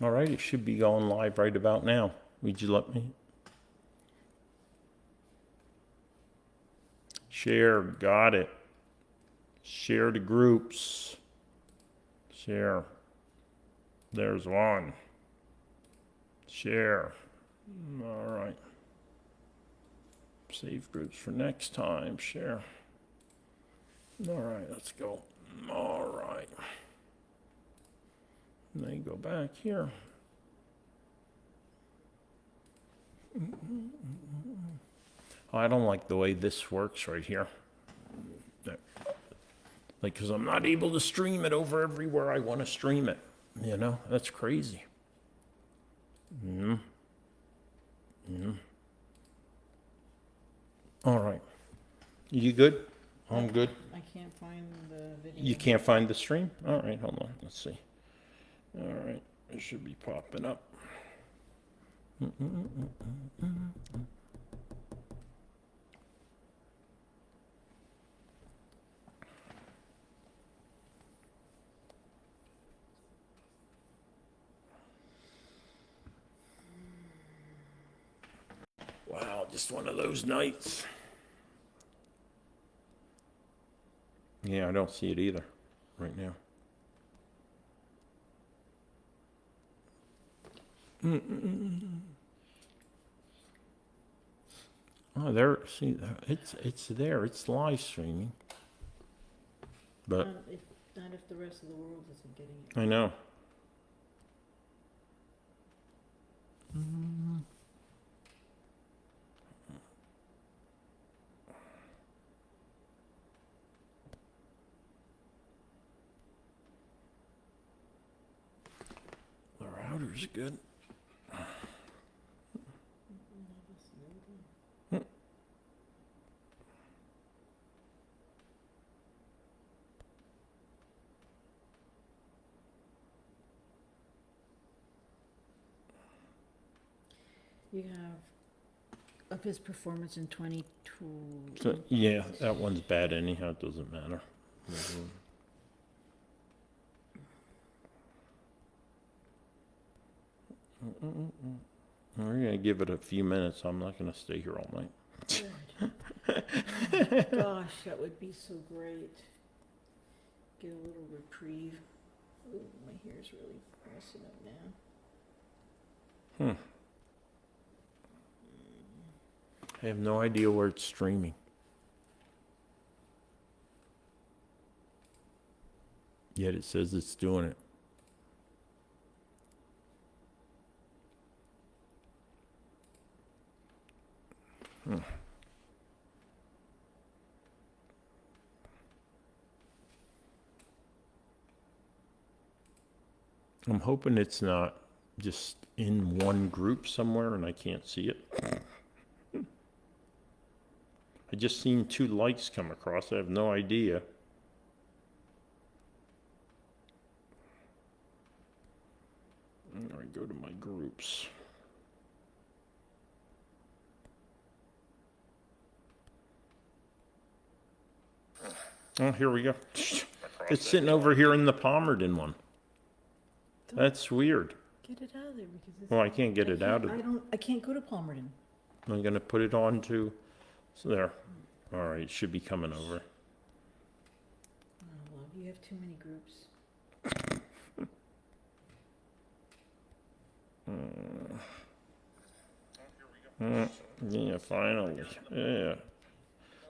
All right, it should be going live right about now. Would you let me? Share, got it. Share to groups. Share. There's one. Share. All right. Save groups for next time. Share. All right, let's go. All right. And then go back here. Oh, I don't like the way this works right here. Like, because I'm not able to stream it over everywhere I want to stream it. You know, that's crazy. All right. You good? I'm good. I can't find the video. You can't find the stream? All right, hold on. Let's see. All right, it should be popping up. Wow, just one of those nights. Yeah, I don't see it either right now. Oh, there. See, it's there. It's live streaming. But Not if the rest of the world isn't getting it. I know. The router's good. You have of his performance in 22. So, yeah, that one's bad anyhow. It doesn't matter. We're gonna give it a few minutes. I'm not gonna stay here all night. Gosh, that would be so great. Get a little reprieve. Ooh, my hair's really messing up now. I have no idea where it's streaming. Yet it says it's doing it. I'm hoping it's not just in one group somewhere and I can't see it. I just seen 2 lights come across. I have no idea. All right, go to my groups. Oh, here we go. It's sitting over here in the Palmerton one. That's weird. Get it out of there because it's. Well, I can't get it out of I it. don't. I can't go to Palmerton. I'm gonna put it on to, so there. All right, it should be coming over. Oh, love, you have too many groups. Yeah, finally. Yeah.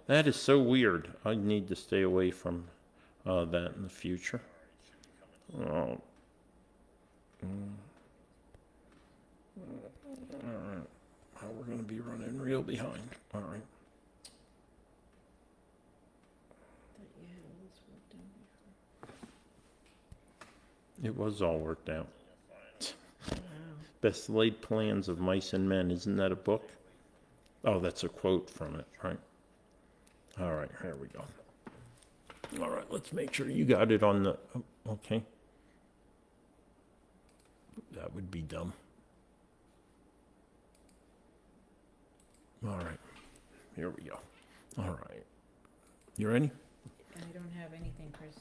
That is so weird. I need to stay away from that in the future. Oh. All right. Oh, we're going to be running real behind. All right. Thought you had all this work done before. It was all worked out. Wow. Best Laid Plans of Mice and Men. Isn't that a book? Oh, that's a quote from it, right? All right, here we go. All right, let's make sure you got it on the. Okay. That would be dumb. All right, here we go. All right. You ready? I don't have anything, Chris.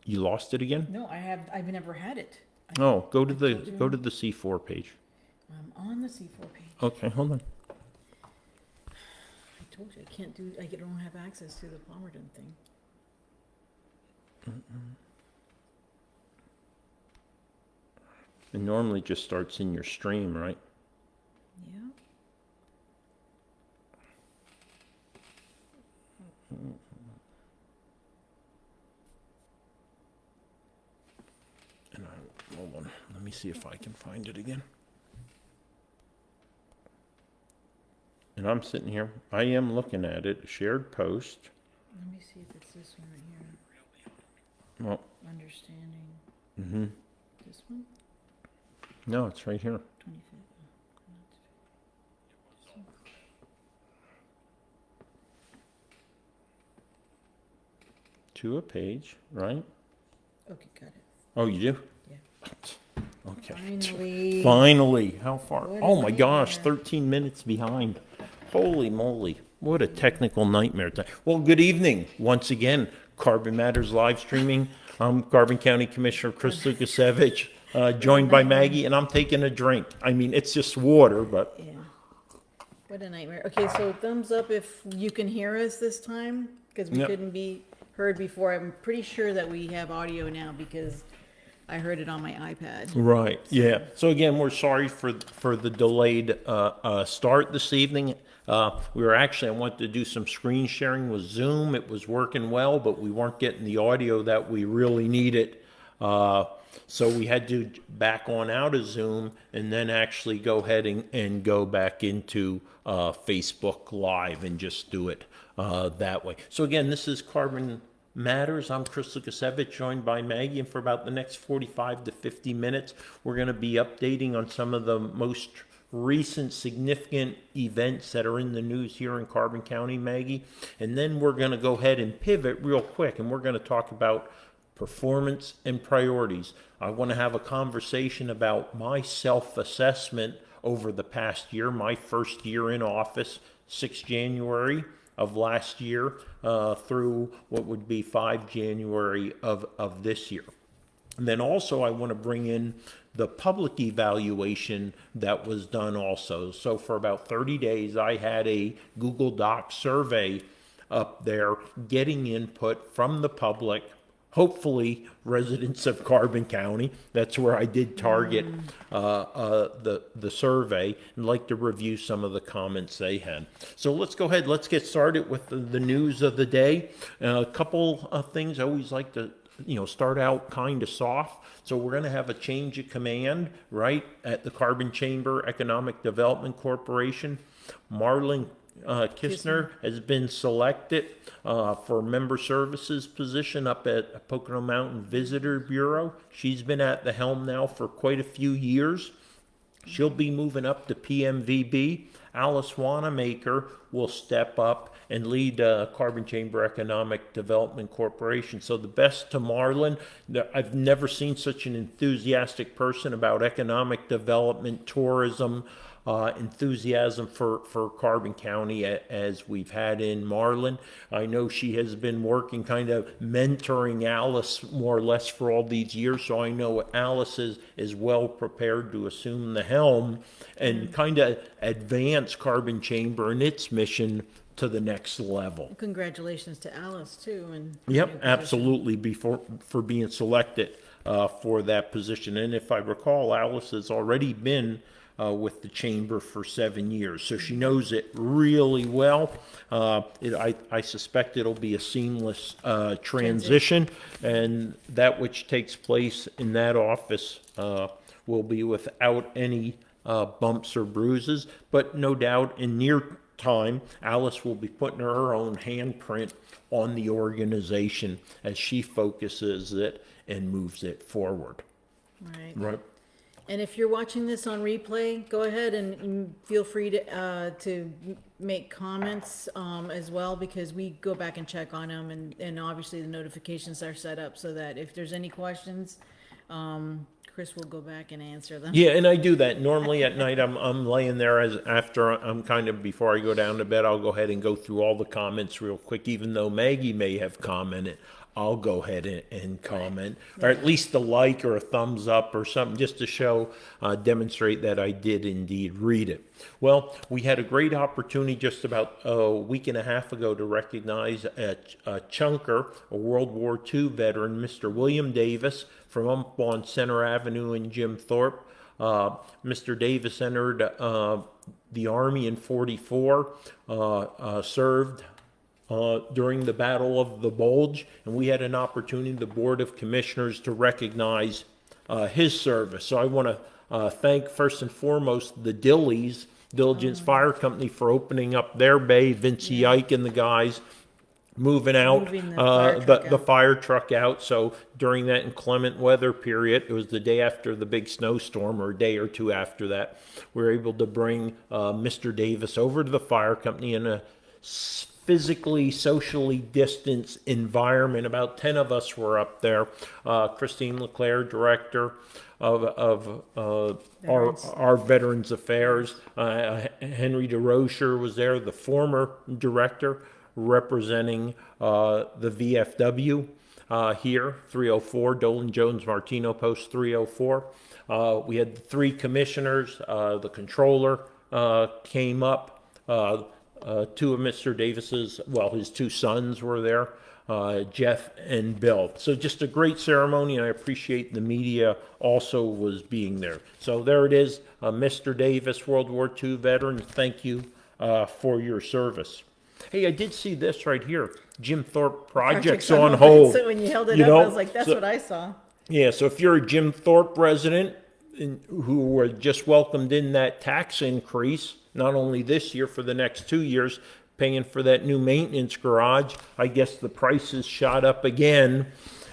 You lost it again? No, I have. I've never had it. Oh, go to the C4 page. I'm on the C4 page. Okay, hold on. I told you, I don't have access to the Palmerton thing. It normally just starts in your stream, right? Yeah. And hold on, let me see if I can find it again. And I'm sitting here, I am looking at it, shared post. Let me see if it's this one right here. Well, Understanding. mm-hmm. This one? No, it's right here. 25th. To a page, right? Okay, got it. Oh, you do? Yeah. Okay. Finally. Finally, how far? What a Oh my gosh, nightmare. 13 minutes behind. Holy moly, what a technical nightmare. Well, good evening, once again, Carbon Matters live streaming. I'm Carbon County Commissioner Chris Lukasevich, joined by Maggie, and I'm taking a drink. I mean, it's just water, but Yeah. What a nightmare. Okay, so thumbs up if you can hear us this time, because we Yep. couldn't be heard before. I'm pretty sure that we have audio now because I heard it on my iPad. right, yeah. So again, we're sorry for the delayed start this evening. We were actually, I wanted to do some screen sharing with Zoom. It was working well, but we weren't getting the audio that we really needed. So we had to back on out of Zoom and then actually go ahead and go back into Facebook Live and just do it that way. So again, this is Carbon Matters. I'm Chris Lukasevich, joined by Maggie, and for about the next 45 to 50 minutes, we're going to be updating on some of the most recent significant events that are in the news here in Carbon County, Maggie. And then we're going to go ahead and pivot real quick, and we're going to talk about performance and priorities. I want to have a conversation about my self-assessment over the past year, my first year in office, 6 January of last year through what would be 5 January of this year. And then also I want to bring in the public evaluation that was done also. So for about 30 days, I had a Google Doc survey up there getting input from the public, hopefully residents of Carbon County. That's where I did target the survey, and like to review some of the comments they had. So let's go ahead, let's get started with the news of the day. A couple of things I always like to start out kind of soft. So we're going to have a change of command, right, at the Carbon Chamber Economic Development Corporation. Marlon Kistner has been selected for member services position up at Pocono Mountain Visitor Bureau. She's been at the helm now for quite a few years. She'll be moving up to PMVB. Alice Wanamaker will step up and lead Carbon Chamber Economic Development Corporation. So the best to Marlon. I've never seen such an enthusiastic person about economic development, tourism, enthusiasm for Carbon County as we've had in Marlon. I know she has been working kind of mentoring Alice more or less for all these years, so I know Alice is well prepared to assume the helm and kind of advance Carbon Chamber and its mission to the next level. Congratulations to Alice too. And Yep, absolutely, for being selected for that position. And if I recall, Alice has already been with the chamber for 7 years, so she knows it really well. I suspect it'll be a seamless transition, and that which takes place in that office will be without any bumps or bruises, but no doubt in near time, Alice will be putting her own handprint on the organization as she focuses it and moves it forward. Right. And if you're watching this on replay, go ahead and feel free to make comments as well, because we go back and check on them, and obviously the notifications are set up so that if there's any questions, Chris will go back and answer them. Yeah, and I do that. Normally at night, I'm laying there before I go down to bed, I'll go ahead and go through all the comments real quick, even though Maggie may have commented. I'll go ahead and comment, or at least a like or a thumbs up or something, just to show, demonstrate that I did indeed read it. Well, we had a great opportunity just about a week and a half ago to recognize a chunker, a World War II veteran, Mr. William Davis, from up on Center Avenue in Jim Thorpe. Mr. Davis entered the Army in '44, served during the Battle of the Bulge, and we had an opportunity, the Board of Commissioners, to recognize his service. So I want to thank first and foremost the Diligence Fire Company for opening up their bay, Vincie Ike and the guys moving out Moving the fire truck the out. fire truck out. So during that inclement weather period, it was the day after the big snowstorm or a day or two after that, we were able to bring Mr. Davis over to the fire company in a physically, socially distanced environment. About 10 of us were up there. Christine Leclerc, director of our Veterans Affairs. Henry DeRocher was there, the former director representing the VFW here, 304, Dolan Jones Martino Post 304. We had 3 commissioners. The controller came up. 2 of Mr. Davis's, well, his 2 sons were there, Jeff and Bill. So just a great ceremony, and I appreciate the media also was being there. So there it is, Mr. Davis, World War II veteran, thank you for your service. Hey, I did see this right here, Jim Thorpe projects on hold. So when you held it You up, know, I was like, that's so- what I saw. Yeah, so if you're a Jim Thorpe resident who were just welcomed in that tax increase, not only this year, for the next 2 years, paying for that new maintenance garage, I guess the prices shot up again.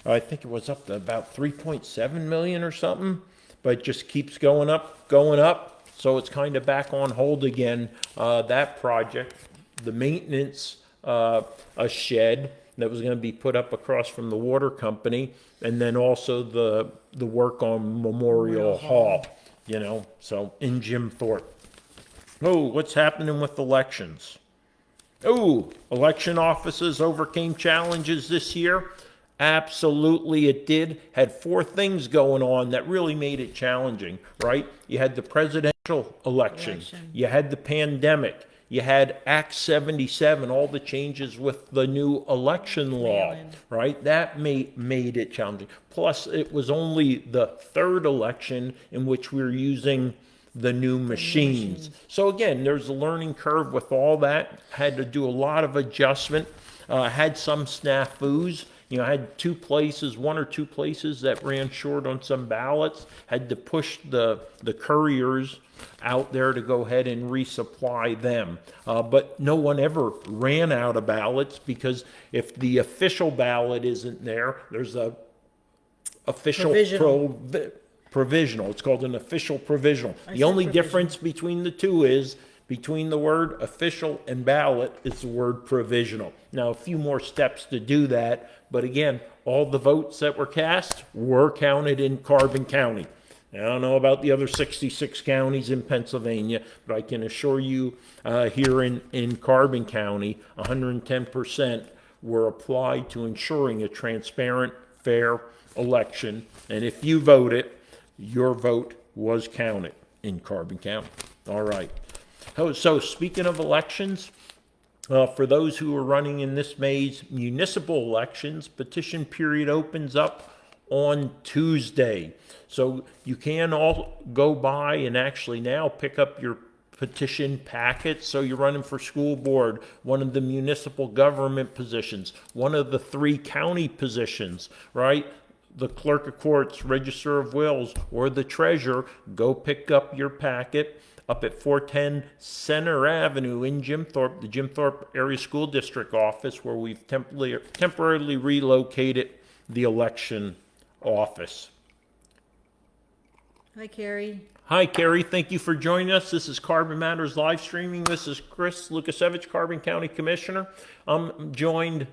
I think it was up to about 3.7 million or something, but it just keeps going up, going up. So it's kind of back on hold again, that project. The maintenance, a shed that was going to be put up across from the water company, and then also the work on Memorial Hall, you know, so in Jim Thorpe. Oh, what's happening with elections? Oh, election offices overcame challenges this year. Absolutely it did. Had 4 things going on that really made it challenging, right? You had the presidential election. You had the pandemic. You had Act 77, all the changes with the new election law, Mail-in. right? That made it challenging. Plus, it was only the 3rd election in which we were using the new machines. So again, there's a learning curve with all that. Had to do a lot of adjustment. Had some snafus. You know, I had 2 places, 1 or 2 places that ran short on some ballots. Had to push the couriers out there to go ahead and resupply them. But no one ever ran out of ballots, because if the official ballot isn't there, there's a official provisional. It's called an official provisional. The only difference between the two is, between the word official and ballot, is the word provisional. Now, a few more steps to do that, but again, all the votes that were cast were counted in Carbon County. I don't know about the other 66 counties in Pennsylvania, but I can assure you here in Carbon County, 110% were applied to ensuring a transparent, fair election. And if you voted, your vote was counted in Carbon County. All right. So speaking of elections, for those who are running in this May's municipal elections, petition period opens up on Tuesday. So you can all go by and actually now pick up your petition packets. So you're running for school board, one of the municipal government positions, one of the 3 county positions, right? The clerk of courts, register of wills, or the treasurer. Go pick up your packet up at 410 Center Avenue in Jim Thorpe, the Jim Thorpe Area School District office, where we've temporarily relocated the election office. Hi, Carrie. Hi, Carrie. Thank you for joining us. This is Carbon Matters live streaming. This is Chris Lukasevich, Carbon County Commissioner. I'm joined.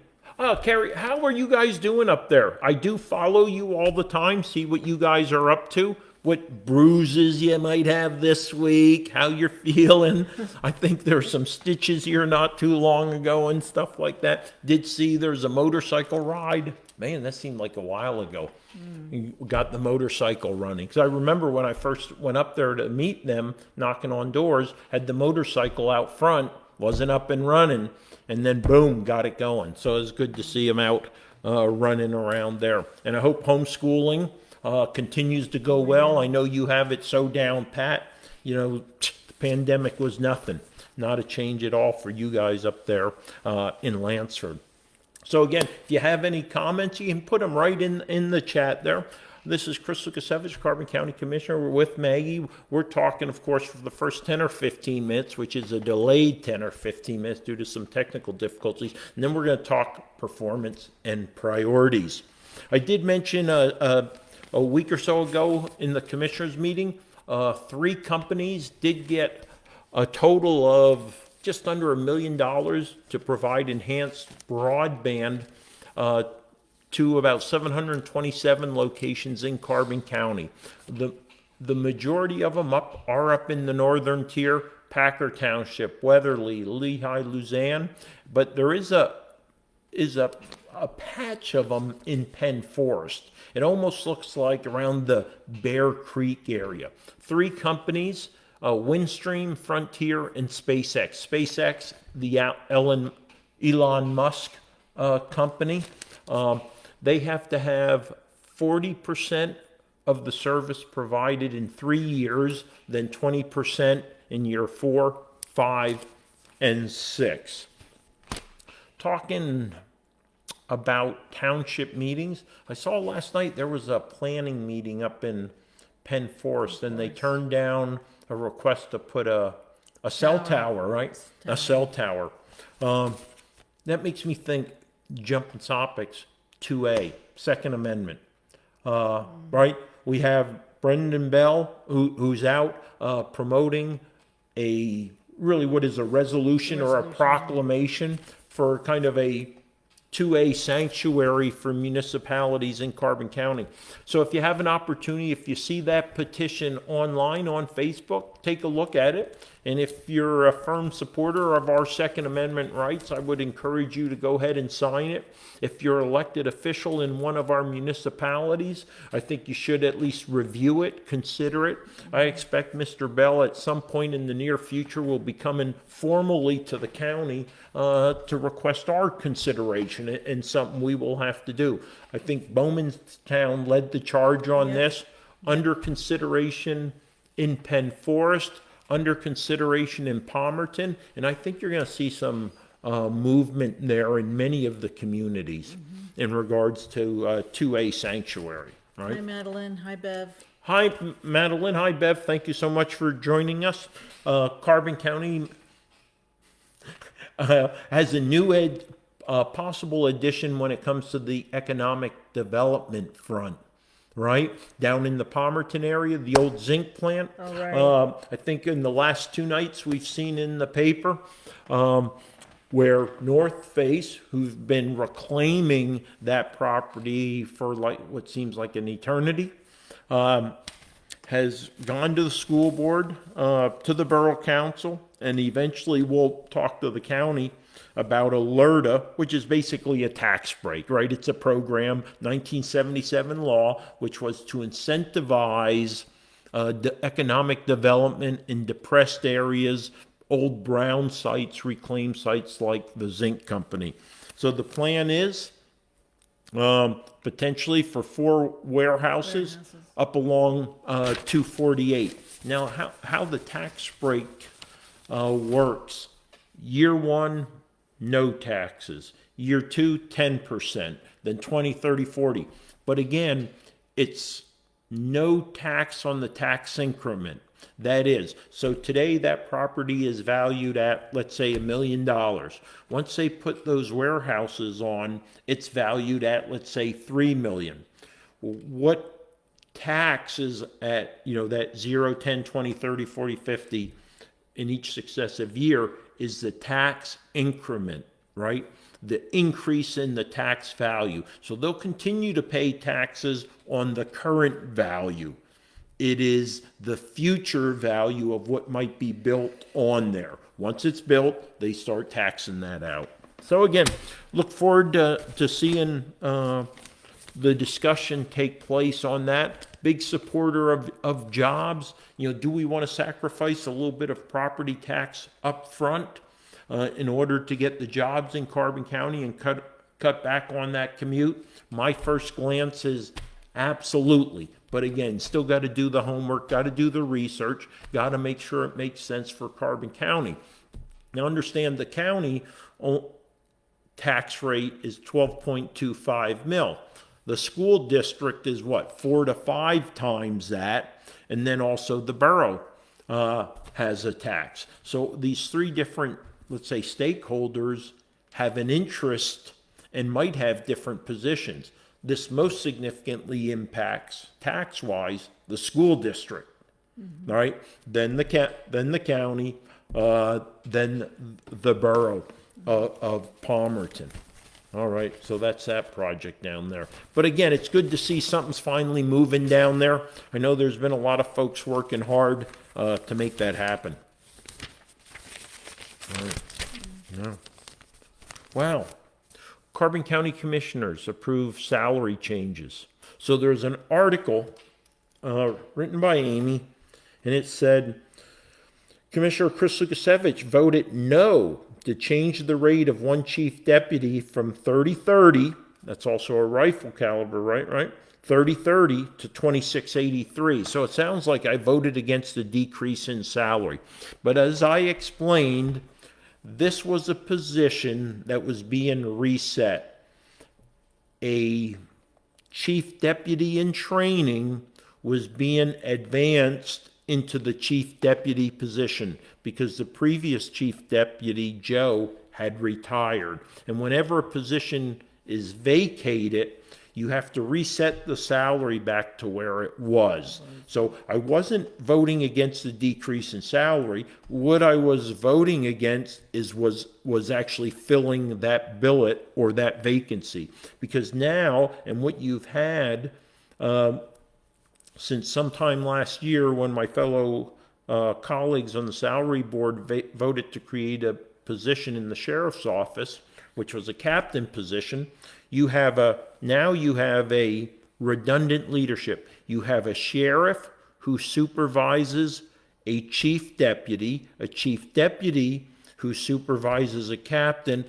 Carrie, how are you guys doing up there? I do follow you all the time, see what you guys are up to, what bruises you might have this week, how you're feeling. I think there's some stitches here not too long ago and stuff like that. Did see there's a motorcycle ride. Man, that seemed like a while ago. You got the motorcycle running. Because I remember when I first went up there to meet them, knocking on doors, had the motorcycle out front, wasn't up and running, and then boom, got it going. So it was good to see them out running around there. And I hope homeschooling continues to go well. I know you have it so down pat. You know, the pandemic was nothing. Not a change at all for you guys up there in Lansford. So again, if you have any comments, you can put them right in the chat there. This is Chris Lukasevich, Carbon County Commissioner. We're with Maggie. We're talking, of course, for the first 10 or 15 minutes, which is a delayed 10 or 15 minutes due to some technical difficulties. And then we're going to talk performance and priorities. I did mention a week or so ago in the commissioners meeting, 3 companies did get a total of just under $1 million to provide enhanced broadband to about 727 locations in Carbon County. The majority of them are up in the northern tier, Packer Township, Weatherly, Lehigh, Luzanne, but there is a patch of them in Penn Forest. It almost looks like around the Bear Creek area. 3 companies, Windstream, Frontier, and SpaceX. SpaceX, the Elon Musk company. They have to have 40% of the service provided in 3 years, then 20% in year 4, 5, and 6. Talking about township meetings, I saw last night there was a planning meeting up in Penn Forest, and they turned down a request to put a cell tower, right? A cell tower. That makes me think, jumping topics, 2A, Second Amendment, right? We have Brendan Bell, who's out promoting what is a resolution or a proclamation for kind of a 2A sanctuary for municipalities in Carbon County. So if you have an opportunity, if you see that petition online on Facebook, take a look at it. And if you're a firm supporter of our Second Amendment rights, I would encourage you to go ahead and sign it. If you're an elected official in one of our municipalities, I think you should at least review it, consider it. I expect Mr. Bell at some point in the near future will be coming formally to the county to request our consideration, and something we will have to do. I think Bowmanstown led the charge on this. Under consideration in Penn Forest, under consideration in Palmerton, and I think you're going to see some movement there in many of the communities in regards to 2A sanctuary. Right? Hi, Madeline. Hi, Bev. Hi, Madeline. Hi, Bev. Thank you so much for joining us. Carbon County has a new possible addition when it comes to the economic development front. Right down in the Palmerton area, the old zinc plant. Oh, right. I think in the last 2 nights we've seen in the paper where North Face, who's been reclaiming that property for like what seems like an eternity, has gone to the school board, to the borough council, and eventually will talk to the county about ALERTA, which is basically a tax break, right? It's a program, 1977 law, which was to incentivize the economic development in depressed areas, old brown sites, reclaimed sites like the zinc company. So the plan is potentially for 4 warehouses up along 248. Now, how the tax break works, year 1, no taxes. Year 2, 10%, then 20, 30, 40. But again, it's no tax on the tax increment. That is, so today that property is valued at, let's say, $1 million. Once they put those warehouses on, it's valued at, let's say, $3 million. What tax is at, that 0, 10, 20, 30, 40, 50 in each successive year is the tax increment, right? The increase in the tax value. So they'll continue to pay taxes on the current value. It is the future value of what might be built on there. Once it's built, they start taxing that out. So again, look forward to seeing the discussion take place on that. Big supporter of jobs. Do we want to sacrifice a little bit of property tax up front in order to get the jobs in Carbon County and cut back on that commute? My first glance is absolutely. But again, still got to do the homework, got to do the research, got to make sure it makes sense for Carbon County. Now understand the county tax rate is 12.25 mil. The school district is what, 4 to 5 times that, and then also the borough has a tax. So these three different, let's say, stakeholders have an interest and might have different positions. This most significantly impacts, tax-wise, the school district, all right? Then the county, then the borough of Palmerton. All right, so that's that project down there. But again, it's good to see something's finally moving down there. I know there's been a lot of folks working hard to make that happen. All right. Yeah. Wow. Carbon County Commissioners approve salary changes. So there's an article written by Amy, and it said, Commissioner Chris Lukasevich voted no to change the rate of one chief deputy from 30/30, that's also a rifle caliber, right? 30/30 to 26/83. So it sounds like I voted against the decrease in salary. But as I explained, this was a position that was being reset. A chief deputy in training was being advanced into the chief deputy position because the previous chief deputy, Joe, had retired. And whenever a position is vacated, you have to reset the salary back to where it was. So I wasn't voting against the decrease in salary. What I was voting against was actually filling that billet or that vacancy. Because now, and what you've had since sometime last year when my fellow colleagues on the salary board voted to create a position in the sheriff's office, which was a captain position, you have a redundant leadership. You have a sheriff who supervises a chief deputy who supervises a captain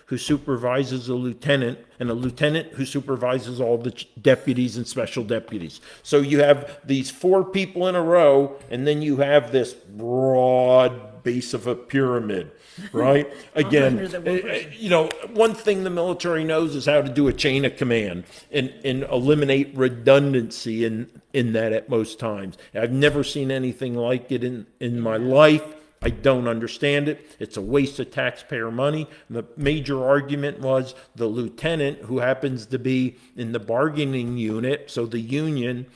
who supervises a lieutenant, and a lieutenant who supervises all the deputies and special deputies. So you have these 4 people in a row, and then you have this broad base of a pyramid, right? Again, one thing the military knows is how to do a chain of command and eliminate redundancy in that at most times. I've never seen anything like it in my life. I don't understand it. It's a waste of taxpayer money. The major argument was the lieutenant, who happens to be in the bargaining unit, so the union,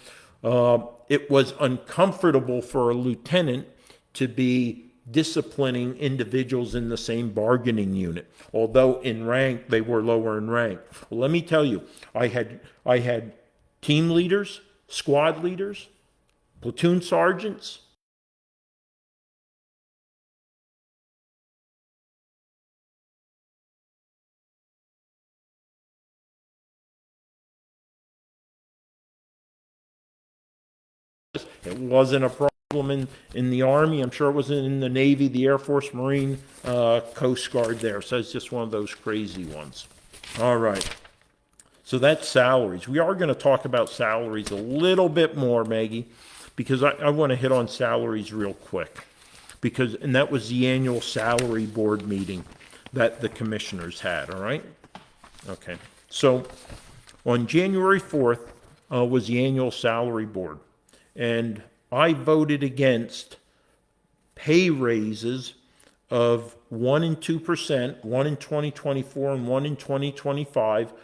it was uncomfortable for a lieutenant to be disciplining individuals in the same bargaining unit, although in rank they were lower in rank. Well, let me tell you, I had team leaders, squad leaders, platoon sergeants, it wasn't a problem in the Army. I'm sure it wasn't in the Navy, the Air Force, Marine, Coast Guard there. So it's just one of those crazy ones. All right. So that's salaries. We are going to talk about salaries a little bit more, Maggie, because I want to hit on salaries real quick. And that was the annual salary board meeting that the commissioners had, all right? Okay. So on January 4th was the annual salary board. And I voted against pay raises of 1% and 2%, one in 2024 and one in 2025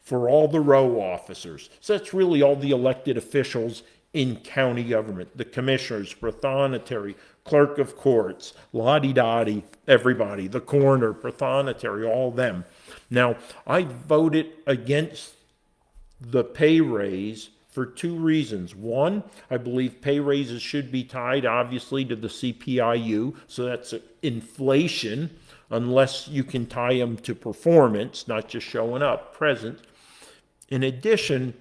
for all the row officers. So that's really all the elected officials in county government, the commissioners, prothonotary, clerk of courts, lottie-dottie, everybody, the coroner, prothonotary, all them. Now, I voted against the pay raise for two reasons. One, I believe pay raises should be tied, obviously, to the CPIU, so that's inflation, unless you can tie them to performance, not just showing up, present. In addition,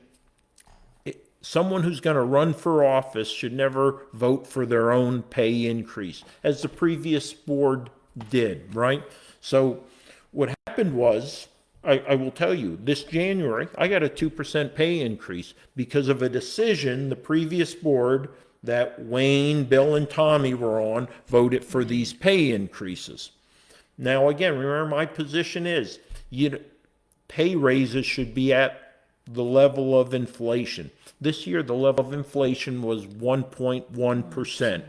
someone who's going to run for office should never vote for their own pay increase, as the previous board did, right? So what happened was, I will tell you, this January, I got a 2% pay increase because of a decision the previous board that Wayne, Bill, and Tommy were on voted for these pay increases. Now, again, remember my position is, pay raises should be at the level of inflation. This year, the level of inflation was 1.1%.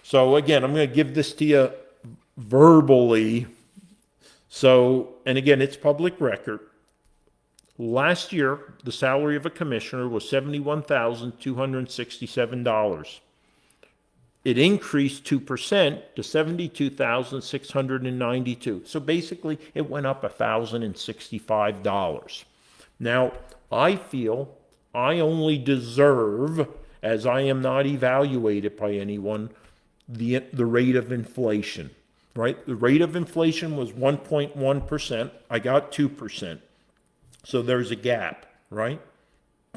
So again, I'm going to give this to you verbally. So, and again, it's public record. Last year, the salary of a commissioner was $71,267. It increased 2% to $72,692. So basically, it went up $1,065. Now, I feel I only deserve, as I am not evaluated by anyone, the rate of inflation, right? The rate of inflation was 1.1%. I got 2%. So there's a gap, right?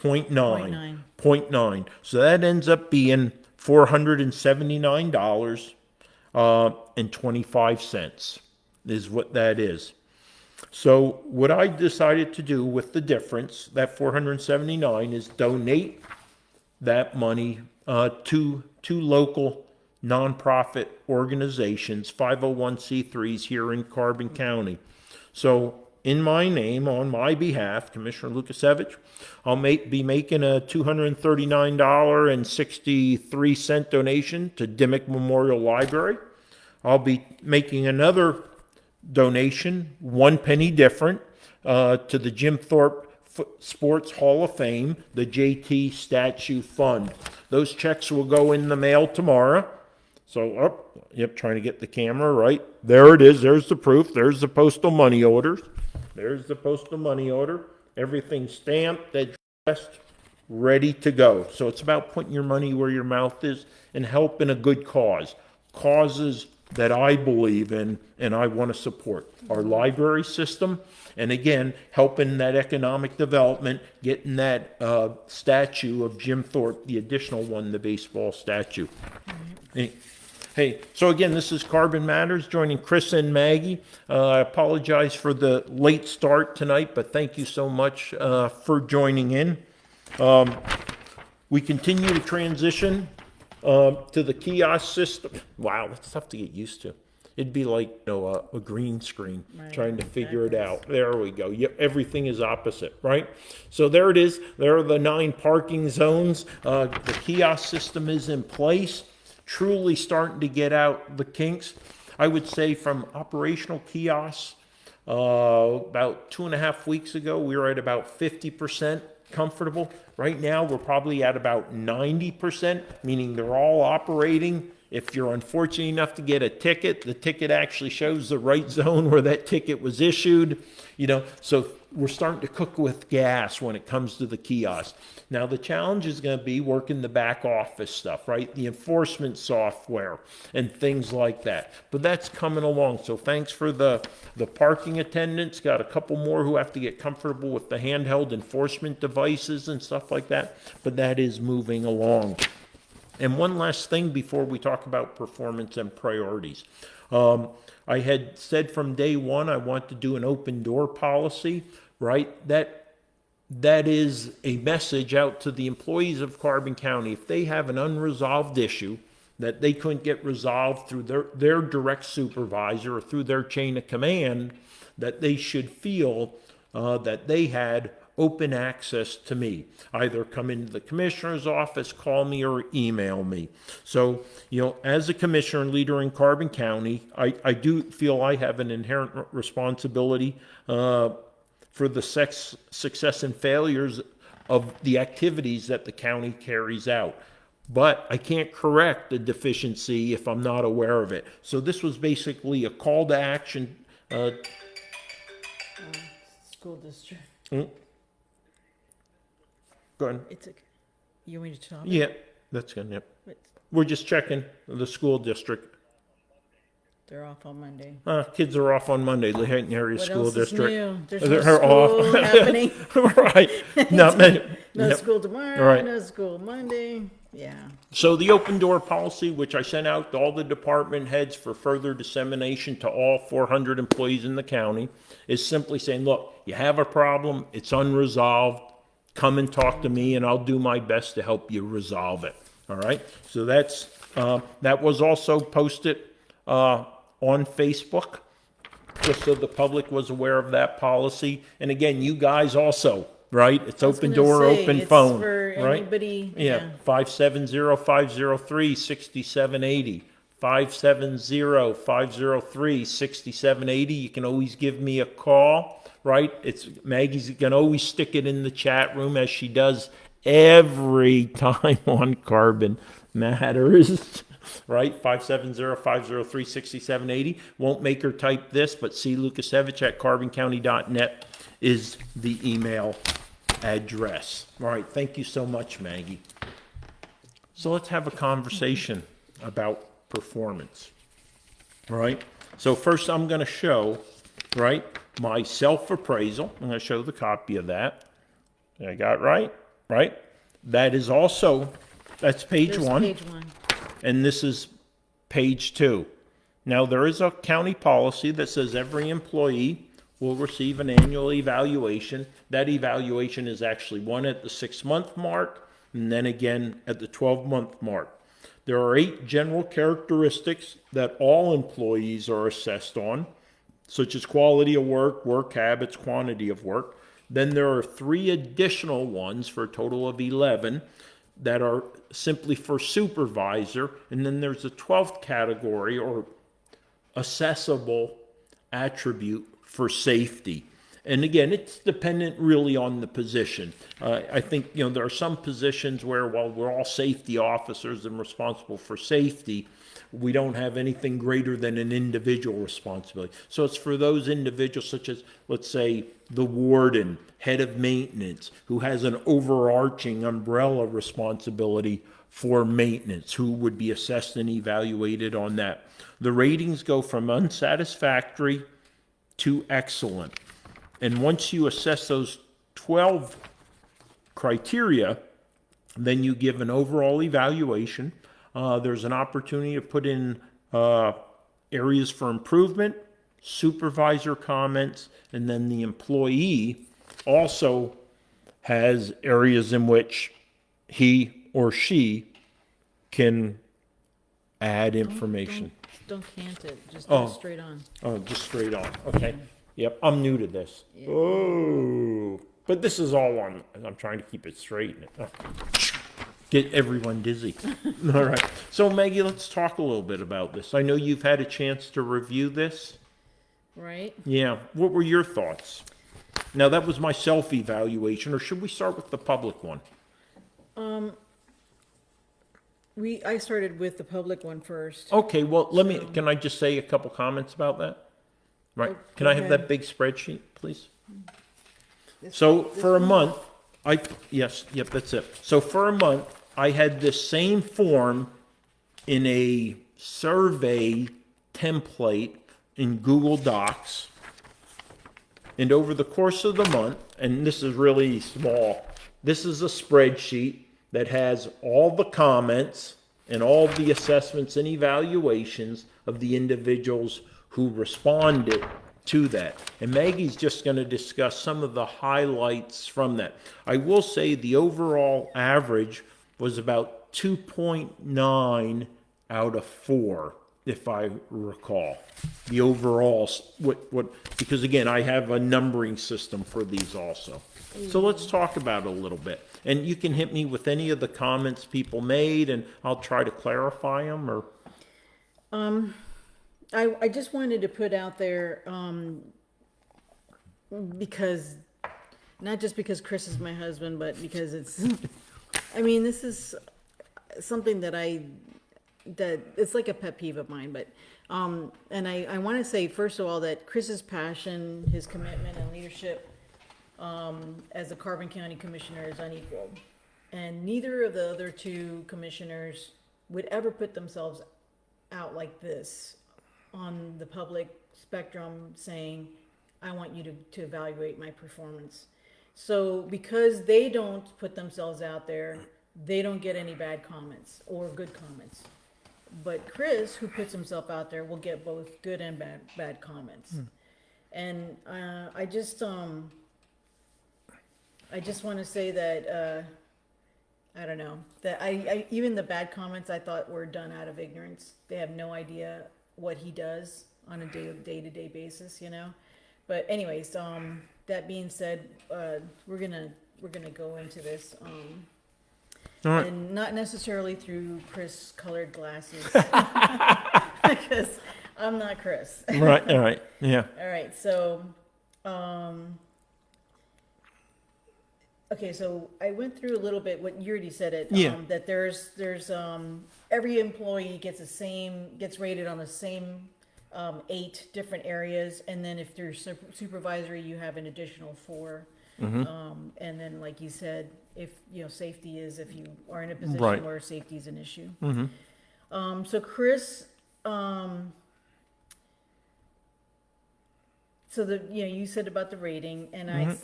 0.9. 0.9. So that ends up being $479.25 is what that is. So what I decided to do with the difference, that 479, is donate that money to two local nonprofit organizations, 501c3s here in Carbon County. So in my name, on my behalf, Commissioner Lukasiewicz, I'll be making a $239.63 donation to Dimmick Memorial Library. I'll be making another donation, 1 penny different, to the Jim Thorpe Sports Hall of Fame, the JT Statue Fund. Those checks will go in the mail tomorrow. So, trying to get the camera right. There it is. There's the proof. There's the postal money orders. There's the postal money order. Everything's stamped, addressed, ready to go. So it's about putting your money where your mouth is and helping a good cause. Causes that I believe in and I want to support. Our library system, and again, helping that economic development, getting that statue of Jim Thorpe, the additional one, the baseball statue. Hey, so again, this is Carbon Matters, joining Chris and Maggie. I apologize for the late start tonight, but thank you so much for joining in. We continue to transition to the kiosk system. Wow, that's tough to get used to. It'd be like a green screen, trying to figure it out. There we go. Yep, everything is opposite, right? So there it is. There are the 9 parking zones. The kiosk system is in place, truly starting to get out the kinks. I would say from operational kiosks, about 2.5 weeks ago, we were at about 50% comfortable. Right now, we're probably at about 90%, meaning they're all operating. If you're unfortunate enough to get a ticket, the ticket actually shows the right zone where that ticket was issued. So we're starting to cook with gas when it comes to the kiosk. Now, the challenge is going to be working the back office stuff, right? The enforcement software and things like that. But that's coming along. So thanks for the parking attendants. Got a couple more who have to get comfortable with the handheld enforcement devices and stuff like that. But that is moving along. And one last thing before we talk about performance and priorities. I had said from day one I want to do an open door policy, right? That is a message out to the employees of Carbon County. If they have an unresolved issue that they couldn't get resolved through their direct supervisor or through their chain of command, that they should feel that they had open access to me. Either come into the commissioner's office, call me, or email me. So, as a commissioner and leader in Carbon County, I do feel I have an inherent responsibility for the success and failures of the activities that the county carries out. But I can't correct a deficiency if I'm not aware of it. So this was basically a call to action. School district. Go ahead. It's okay. You want me to talk? Yeah, that's good, yep. But We're just checking the school district. they're off on Monday. Kids are off on Monday, Lehighton Area What School else is District. new? There's They're no school off. happening. Right. Not many. No Yep. school tomorrow. Right. No school Monday. Yeah. So the open door policy, which I sent out to all the department heads for further dissemination to all 400 employees in the county, is simply saying, look, you have a problem, it's unresolved, come and talk to me and I'll do my best to help you resolve it. All right? So that's, that was also posted, on Facebook, just so the public was aware of that policy. And again, you guys also, right? It's I was open gonna door, say, open it's phone, for right? anybody. Yeah, 570-503-6780. 570-503-6780. You can always give me a call, right? It's Maggie's can always stick it in the chat room as she does every time on Carbon Matters. Right, 570-503-6780. Won't make her type this, but C. Lukasevich at carboncounty.net is the email address. All right, thank you so much, Maggie. So let's have a conversation about performance. All right, so first I'm going to show, right, my self-appraisal. I'm going to show the copy of that. I got right? Right? That is also, that's page There's one. page one. And this is page 2. Now, there is a county policy that says every employee will receive an annual evaluation. That evaluation is actually one at the 6-month mark, and then again at the 12-month mark. There are 8 general characteristics that all employees are assessed on, such as quality of work, work habits, quantity of work. Then there are 3 additional ones for a total of 11 that are simply for supervisor, and then there's a 12th category or assessable attribute for safety. And again, it's dependent really on the position. I think, there are some positions where while we're all safety officers and responsible for safety, we don't have anything greater than an individual responsibility. So it's for those individuals such as, let's say, the warden, head of maintenance, who has an overarching umbrella responsibility for maintenance, who would be assessed and evaluated on that. The ratings go from unsatisfactory to excellent. And once you assess those 12 criteria, then you give an overall evaluation. There's an opportunity to put in areas for improvement, supervisor comments, and then the employee also has areas in which he or she can add information. Don't cant it. Just Oh. go straight on. Oh, just straight on. Okay. Yep, I'm new to this. Oh, but this is all on. I'm trying to keep it straight. Get everyone dizzy. All right. So Maggie, let's talk a little bit about this. I know you've had a chance to review this. Right? Yeah. What were your thoughts? Now that was my self-evaluation, or should we start with the public one? I started with the public one first. Okay. Well, can I just say a couple comments about that? Right. Oh, Can go I have ahead. that big spreadsheet, please? So for a month, yes, yep, that's it. So for a month, I had this same form in a survey template in Google Docs. And over the course of the month, and this is really small, this is a spreadsheet that has all the comments and all the assessments and evaluations of the individuals who responded to that. And Maggie's just going to discuss some of the highlights from that. I will say the overall average was about 2.9 out of 4, if I recall. The overall, because again, I have a numbering system for these also. So let's talk about it a little bit. And you can hit me with any of the comments people made, and I'll try to clarify them, or... I just wanted to put out there, because, not just because Chris is my husband, but because it's, I mean, this is something that it's like a pet peeve of mine, but, and I want to say, first of all, that Chris's passion, his commitment and leadership as a Carbon County commissioner is unequal. And neither of the other two commissioners would ever put themselves out like this on the public spectrum saying, I want you to evaluate my performance. So because they don't put themselves out there, they don't get any bad comments or good comments. But Chris, who puts himself out there, will get both good and bad comments. And I just want to say that I don't know, that I even the bad comments I thought were done out of ignorance. They have no idea what he does on a day-to-day basis, you know. But anyways, that being said, we're gonna go into this. All right. And not necessarily through Chris colored glasses. Because I'm not Chris. Right, all right, yeah. All right, so, okay, so I went through a little bit what you already said it. Yeah. That there's every employee gets rated on the same 8 different areas, and then if there's supervisory, you have an additional 4. And then, like you said, if safety is, if you are in a position Right. where safety is an issue. So Chris, so you said about the rating, and I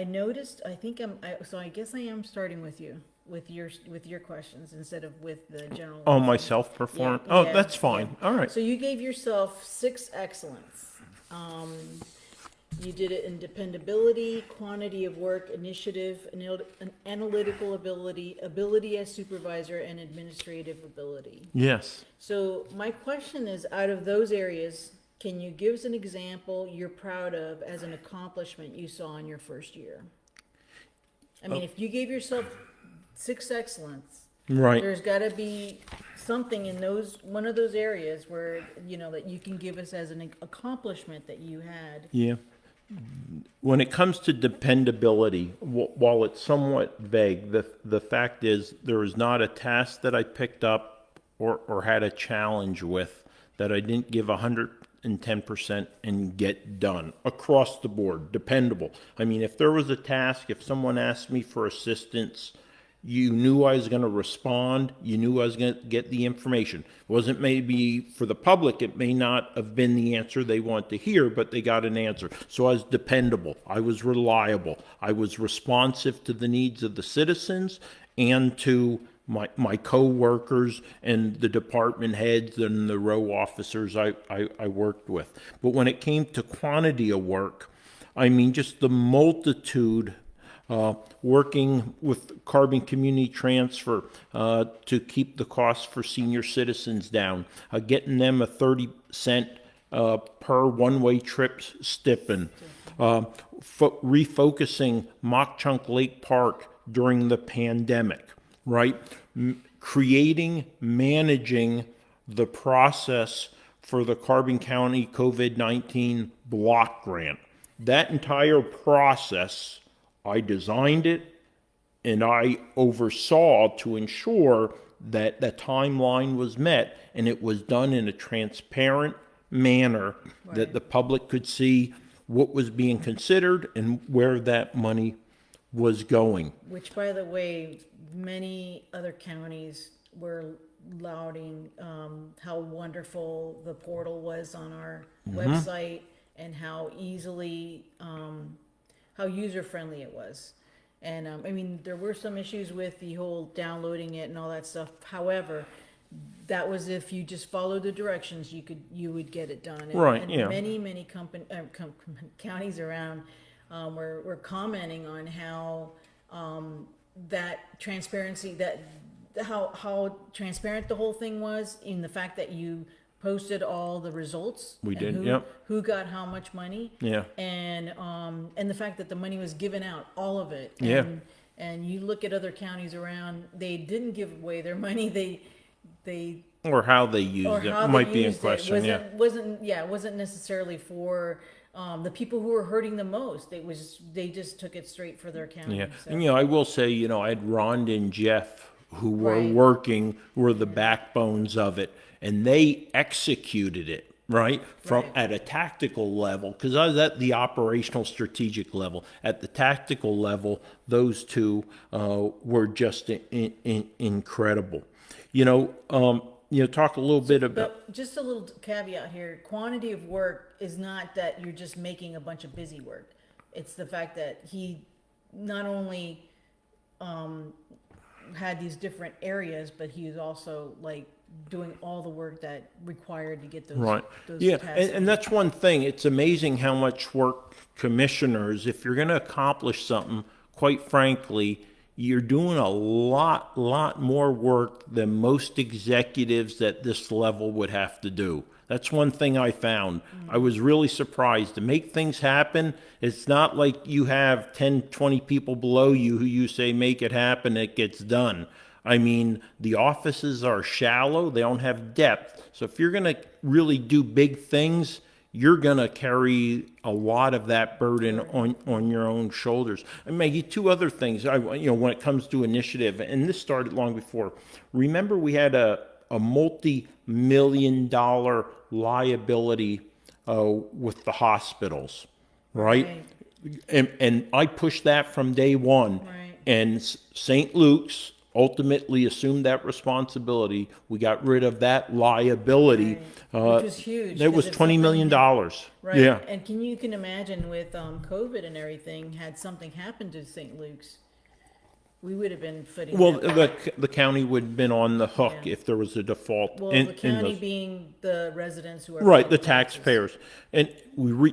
noticed. I guess I am starting with you with your questions instead of with the general. Oh, my self-perform, Yeah, oh, yeah, that's fine, all right. So you gave yourself 6 excellence. You did it in dependability, quantity of work, initiative, analytical ability as supervisor, and administrative ability. Yes. So my question is, out of those areas, can you give us an example you're proud of as an accomplishment you saw in your first year? I mean, if you gave yourself 6 excellence, Right. there's got to be something in one of those areas where that you can give us as an accomplishment that you had. Yeah. When it comes to dependability, while it's somewhat vague, the fact is there is not a task that I picked up or had a challenge with that I didn't give 110% and get done across the board, dependable. I mean, if there was a task, if someone asked me for assistance, you knew I was going to respond. You knew I was going to get the information. It wasn't maybe for the public. It may not have been the answer they want to hear, but they got an answer. So I was dependable. I was reliable. I was responsive to the needs of the citizens and to my co-workers and the department heads and the row officers I worked with. But when it came to quantity of work, I mean, just the multitude working with Carbon Community Transfer to keep the cost for senior citizens down, getting them a 30-cent per one-way trip stipend, refocusing Mock Chunk Lake Park during the pandemic, right? Managing the process for the Carbon County COVID-19 block grant. That entire process, I designed it and I oversaw to ensure that the timeline was met and it was done in a transparent manner that the public could see what was being considered and where that money was going. Which, by the way, many other counties were lauding how wonderful the portal was on our website and how easily, how user-friendly it was. And I mean, there were some issues with the whole downloading it and all that stuff. However, that was if you just followed the directions, you would get it done. And, Right, and yeah. many counties around were commenting on how that transparency, that how transparent the whole thing was, in the fact that you posted all the results. We and did, yep. Who got how much money? Yeah. And the fact that the money was given out, all of it. Yeah. And you look at other counties around, they didn't give away their money. They Or how they used or it how might they be in used question, yeah. it wasn't necessarily for the people who were hurting the most. They just took it straight for their county. Yeah, So. and I will say, I had Rhonda and Jeff who were Right. working, were the backbones of it, and they executed it right? From Right. at a tactical level, because I was at the operational strategic level. At the tactical level, those two were just incredible. Talk a little bit about. But just a little caveat here, quantity of work is not that you're just making a bunch of busy work. It's the fact that he not only had these different areas, but he was also like doing all the work that required to get those Right. those Yeah, tasks. and that's one thing. It's amazing how much work commissioners, if you're going to accomplish something, quite frankly, you're doing a lot more work than most executives at this level would have to do. That's one thing I found. I was really surprised. To make things happen, it's not like you have 10, 20 people below you who you say, make it happen, it gets done. I mean, the offices are shallow, they don't have depth. So if you're going to really do big things, you're going to carry a lot of that burden on your own shoulders. And Maggie, two other things, when it comes to initiative, and this started long before. Remember, we had a multi-million-dollar liability with the hospitals, right? And I pushed that from day one. Right. And St. Luke's ultimately assumed that responsibility. We got rid of that liability. Right. Which was huge, That was 'cause if $20 million. Right. Yeah. And you can imagine with COVID and everything, had something happened to St. Luke's, we would have been footing. Well, that. the county would have been on the hook Yeah. if there was a default. Well, in the county those- being the residents who are Right, paying the taxes. taxpayers. And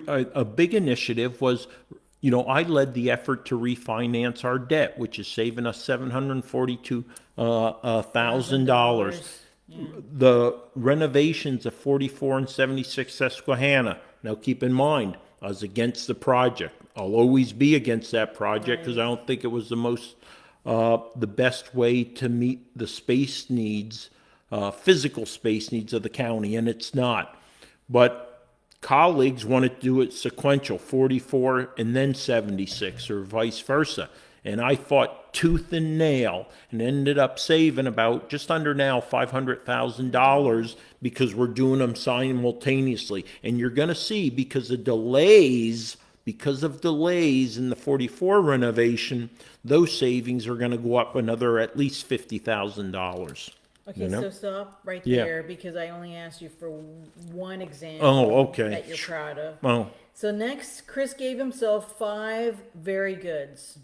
a big initiative was, I led the effort to refinance our debt, which is saving us $742,000. The renovations of 44 and 76 Susquehanna. Now, keep in mind, I was against the project. I'll always be against that project because I don't think it was the best way to meet the space needs, physical space needs of the county, and it's not. But colleagues wanted to do it sequential, 44 and then 76, or vice versa. And I fought tooth and nail and ended up saving about just under now $500,000 because we're doing them simultaneously. And you're going to see because of delays in the 44 renovation, those savings are going to go up another at least $50,000. Okay, so stop right Yeah. there because I only asked you for one example. Oh, okay. That you're proud of. Oh, So next, Chris gave himself 5 very goods.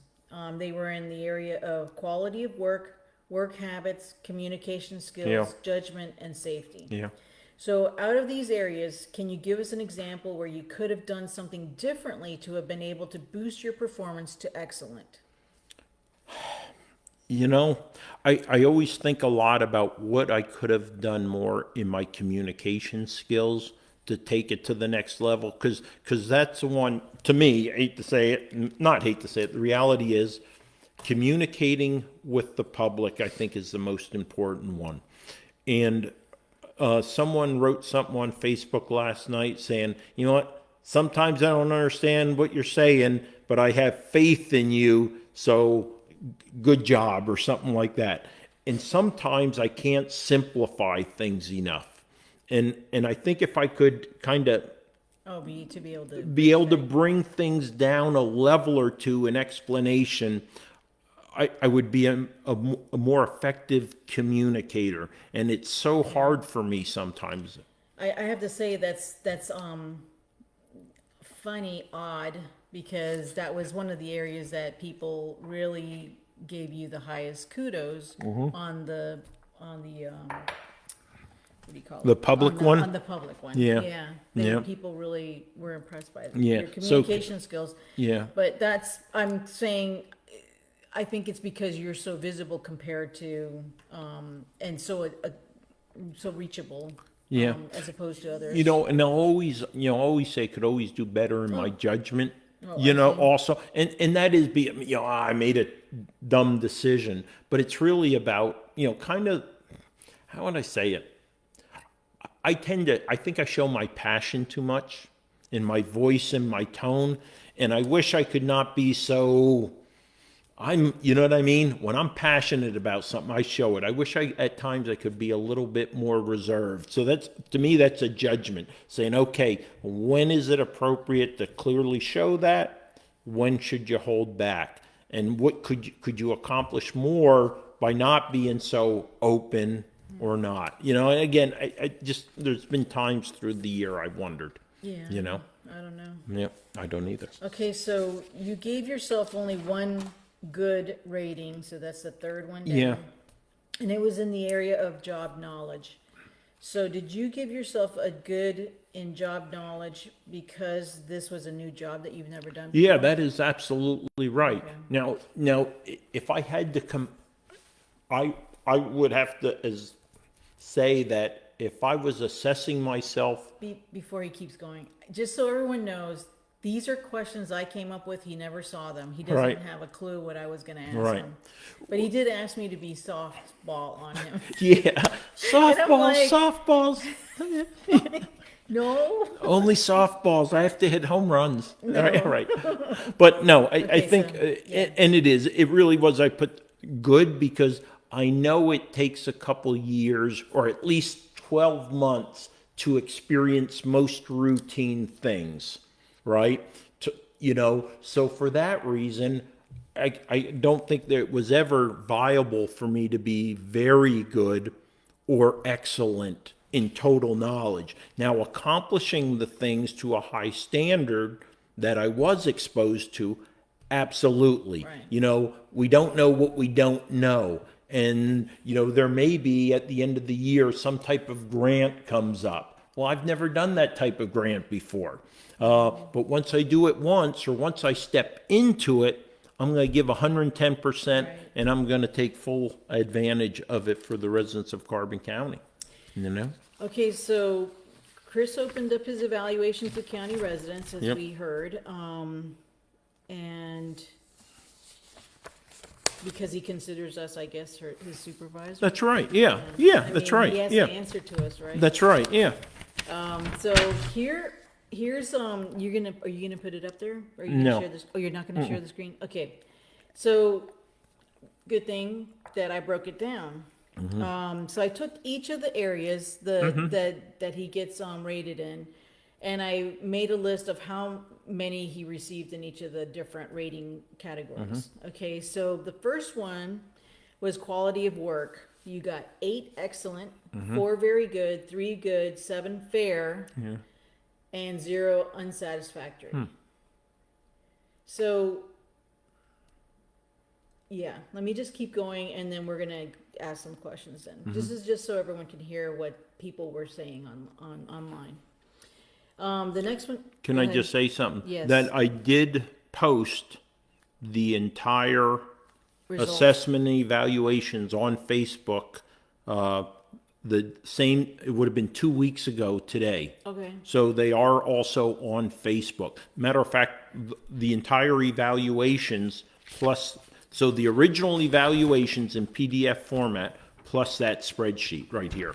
They were in the area of quality of work, work habits, communication skills, Yeah. judgment, and safety. yeah. So out of these areas, can you give us an example where you could have done something differently to have been able to boost your performance to excellent? I always think a lot about what I could have done more in my communication skills to take it to the next level. Because that's the one, to me, not hate to say it, the reality is communicating with the public, I think, is the most important one. And someone wrote something on Facebook last night saying, you know what, sometimes I don't understand what you're saying, but I have faith in you, so good job, or something like that. And sometimes I can't simplify things enough. And I think if I could kind of Oh, to be able to bring things down a level or two in explanation, I would be a more effective communicator. And it's so hard for me sometimes. I have to say that's funny, odd, because that was one of the areas that people really gave you the highest kudos on the what do you call it? The public On one? On the public one. Yeah. Yeah. Yeah. People really were impressed by Yeah. your communication skills. Yeah. But I'm saying, I think it's because you're so visible compared to, and so reachable. Yeah. As opposed to others. And I'll always say could always do better in my judgment, I see. also. And that is, I made a dumb decision, but it's really about, kind of, how would I say it? I think I show my passion too much in my voice and my tone. And I wish I could not be so, you know what I mean? When I'm passionate about something, I show it. I wish at times I could be a little bit more reserved. So to me, that's a judgment saying, okay, when is it appropriate to clearly show that? When should you hold back? And what could you accomplish more by not being so open or not? You know, and again, I just, there's been times through the year I wondered, Yeah. you know? I don't know. Yep, I don't either. Okay, so you gave yourself only one good rating, so that's the third one down. Yeah. And it was in the area of job knowledge. So did you give yourself a good in job knowledge because this was a new job that you've never done before? Yeah, that is absolutely right. Okay. Now, if I had to I would have to say that if I was assessing myself, Before he keeps going, just so everyone knows, these are questions I came up with. He never saw them. He doesn't Right. have a clue what I was going to ask Right. him. But he did ask me to be softball on him. yeah, softballs, like- softballs, No. only softballs. I have to hit home runs. Right. But no, I Okay, think, so, yeah. and it really was. I put good because I know it takes a couple years or at least 12 months to experience most routine things, right? So for that reason, I don't think that it was ever viable for me to be very good or excellent in total knowledge. Now, accomplishing the things to a high standard that I was exposed to, absolutely. Right. We don't know what we don't know. And, there may be at the end of the year some type of grant comes up. Well, I've never done that type of grant before. But once I do it once, or once I step into it, I'm going to give 110%, Right. and I'm going to take full advantage of it for the residents of Carbon County. Okay, so Chris opened up his evaluations of county residents, as Yep. we heard, and because he considers us, I guess, his supervisor. That's right. Yeah. I Yeah, mean, that's right. He has Yeah. to answer to us, right? That's right. Yeah. So here's are you gonna put it up there? Or are you No. gonna share this? Oh, you're not gonna share the screen? Okay. So, good thing that I broke it down. So I took each of the areas that he gets rated in, and I made a list of how many he received in each of the different rating categories. Okay, so the first one was quality of work. You got 8 excellent, 4 very good, 3 good, 7 fair, and 0 unsatisfactory. So, yeah, let me just keep going, and then we're gonna ask some questions then. This is just so everyone can hear what people were saying online. The next one. Can go I ahead. just say something? Yes. That I did post the entire Results. assessment and evaluations on Facebook. The same, it would have been 2 weeks ago today. Okay. So they are also on Facebook. Matter of fact, the entire evaluations plus, so the original evaluations in PDF format plus that spreadsheet right here.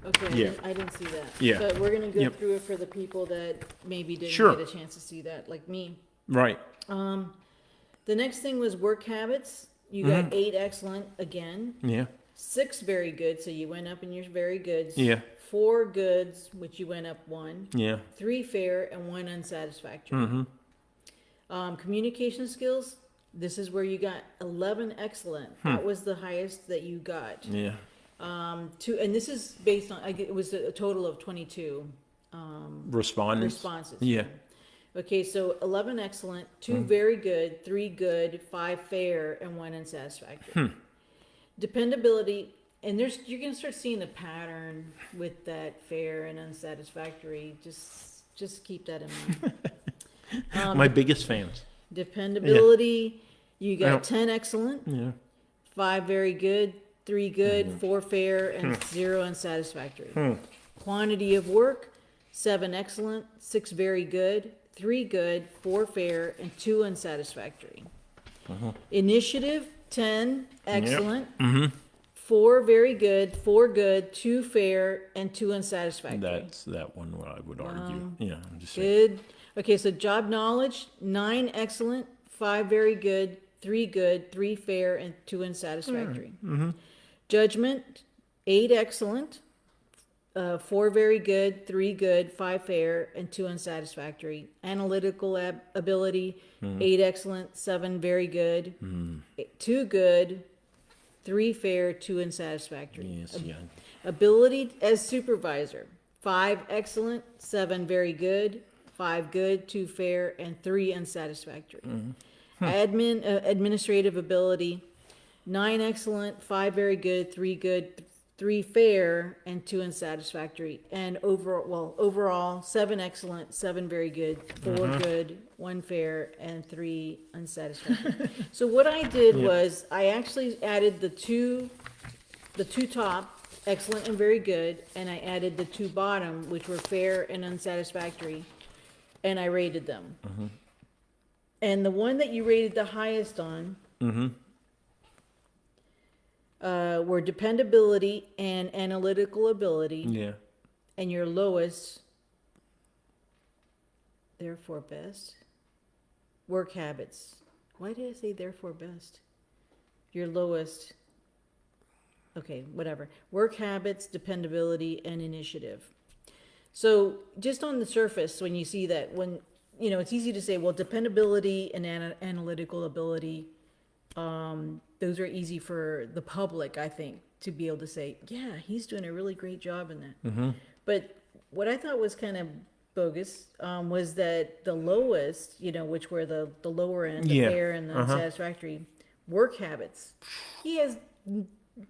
Okay, Yeah. I didn't see that. Yeah. But we're gonna go Yep. through it for the people that maybe didn't Sure. get a chance to see that, like me. Right. The next thing was work habits. You got 8 excellent again, Yeah. 6 very good, so you went up in your very goods. Yeah. 4 goods, which you went up 1. Yeah. 3 fair and 1 unsatisfactory. Communication skills. This is where you got 11 excellent. That was the highest that you got. Yeah. And this is based on, it was a total of 22 Respondents. responses. Yeah. Okay, so 11 excellent, 2 very good, 3 good, 5 fair, and 1 unsatisfactory. Dependability, and you're gonna start seeing a pattern with that fair and unsatisfactory. Just keep that in mind. My biggest fans. Dependability, you got Yeah. 10 excellent, Yeah. 5 very good, 3 good, 4 fair, and 0 unsatisfactory. Quantity of work, 7 excellent, 6 very good, 3 good, 4 fair, and 2 unsatisfactory. Initiative, 10 excellent, 4 very good, 4 good, 2 fair, and 2 unsatisfactory. That's that one what I would argue. Yeah. I'm just saying. Good. Okay, so job knowledge, 9 excellent, 5 very good, 3 good, 3 fair, and 2 unsatisfactory. Judgment, 8 excellent, 4 very good, 3 good, 5 fair, and 2 unsatisfactory. Analytical ability, 8 excellent, 7 very good, 2 good, 3 fair, 2 unsatisfactory. Yes, yeah. Ability as supervisor, 5 excellent, 7 very good, 5 good, 2 fair, and 3 unsatisfactory. Administrative ability, 9 excellent, 5 very good, 3 good, 3 fair, and 2 unsatisfactory. And overall, 7 excellent, 7 very good, 4 good, 1 fair, and 3 unsatisfactory. So what I did was I actually added the two top, excellent and very good, and I added the 2 bottom, which were fair and unsatisfactory, and I rated them. And the one that you rated the highest on were dependability and analytical ability, Yeah. and your lowest, therefore best, work habits. Why did I say therefore best? Your lowest, okay, whatever. Work habits, dependability, and initiative. So just on the surface, when you see that, when, you know, it's easy to say, well, dependability and analytical ability, those are easy for the public, I think, to be able to say, yeah, he's doing a really great job in that. But what I thought was kind of bogus was that the lowest, you know, which were the lower end, the fair and the unsatisfactory, work habits. He has,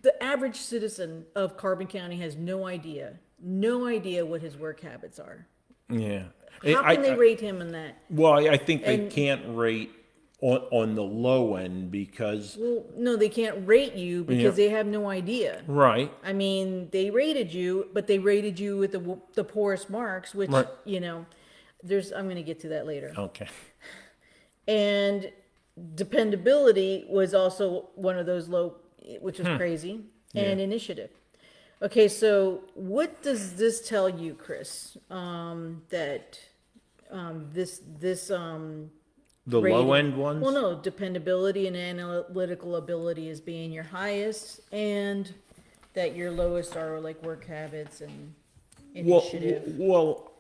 the average citizen of Carbon County has no idea what his work habits are. Yeah. How can they rate him in that? Well, I think they And- can't rate on the low end because, Well, no, they can't rate you because they have no idea. right, I mean, they rated you, but they rated you with the poorest marks, which, Right. you know, I'm going to get to that later. okay. And dependability was also one of those low, which was crazy, and initiative. Okay, so what does this tell you, Chris? That this The rating- low end ones? Well, no, dependability and analytical ability is being your highest, and that your lowest are like work habits and initiative. Well,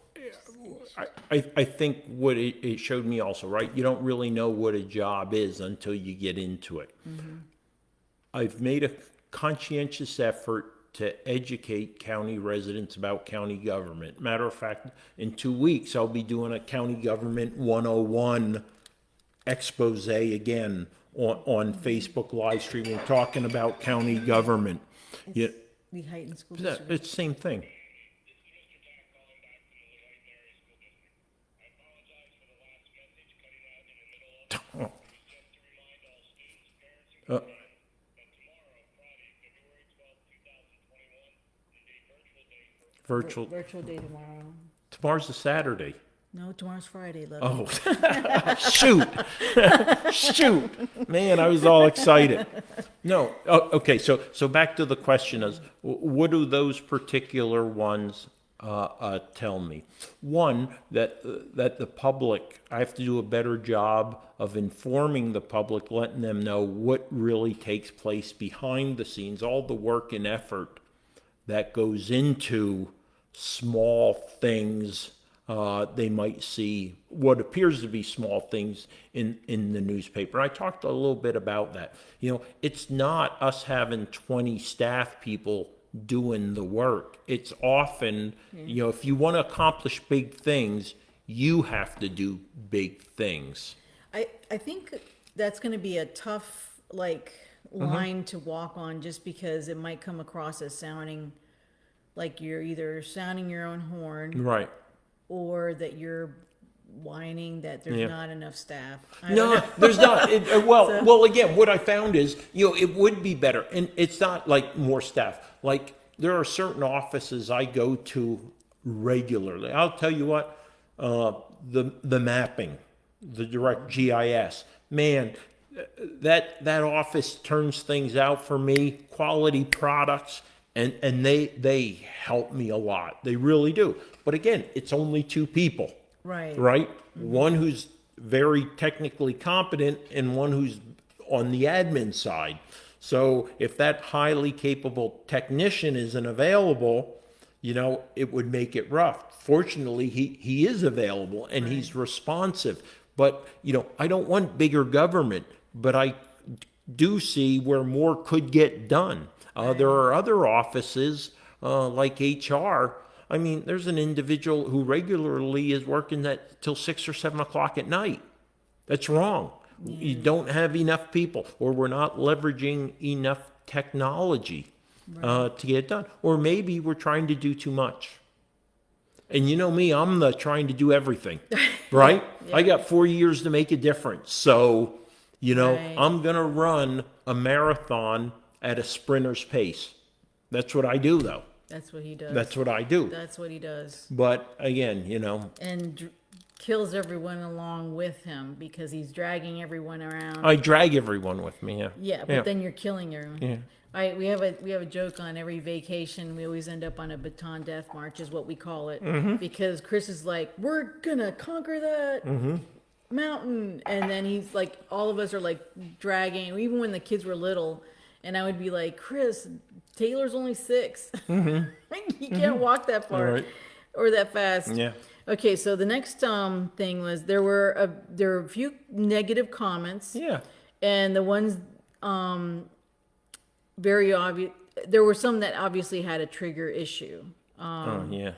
I think what it showed me also, right? You don't really know what a job is until you get into it. I've made a conscientious effort to educate county residents about county government. Matter of fact, in 2 weeks, I'll be doing a County Government 101 expose again on Facebook live streaming, talking about county government. Yeah, The Heighton School District. it's the same thing. Virtual. Virtual day tomorrow. Tomorrow's a Saturday. No, tomorrow's Friday, love. Oh, shoot. Shoot. Man, I was all excited. No. Oh, okay. So back to the question is, what do those particular ones tell me? One, that the public, I have to do a better job of informing the public, letting them know what really takes place behind the scenes, all the work and effort that goes into small things. They might see what appears to be small things in the newspaper. I talked a little bit about that. You know, it's not us having 20 staff people doing the work. It's often, you know, if you want to accomplish big things, you have to do big things. I think that's going to be a tough, line to walk on, just because it might come across as sounding like you're either sounding your own horn, Right. or that you're whining that there's not enough staff. No, there's not. Well, again, what I found is, you know, it would be better. And it's not like more staff. Like, there are certain offices I go to regularly. I'll tell you what, the mapping, the direct GIS, man, that office turns things out for me, quality products, and they help me a lot. They really do. But again, it's only 2 people. Right. Right? One who's very technically competent and one who's on the admin side. So if that highly capable technician isn't available, it would make it rough. Fortunately, he is available and he's responsive. But, I don't want bigger government, but I do see where more could get done. There are other offices like HR. I mean, there's an individual who regularly is working till 6 or 7 o'clock at night. That's wrong. You don't have enough people, or we're not leveraging enough technology to get it done. Or maybe we're trying to do too much. And you know me, I'm the trying to do everything, right? I got 4 years to make a difference. So, I'm going to run a marathon at a sprinter's pace. That's what I do, though. That's what he does. That's what I do. That's what he does. But again, And kills everyone along with him because he's dragging everyone around. I drag everyone with me. Yeah. Yeah, but then you're killing everyone. Yeah. We have a joke on every vacation. We always end up on a Baton Death March, is what we call it, because Chris is like, "We're gonna conquer that mountain," and then he's like, all of us are like dragging. Even when the kids were little, and I would be like, "Chris, Taylor's only 6. He can't walk that far or that fast." Yeah. Okay, so the next thing was there were a few negative comments. Yeah. And the ones very obvious. There were some that obviously had a trigger issue. Yeah.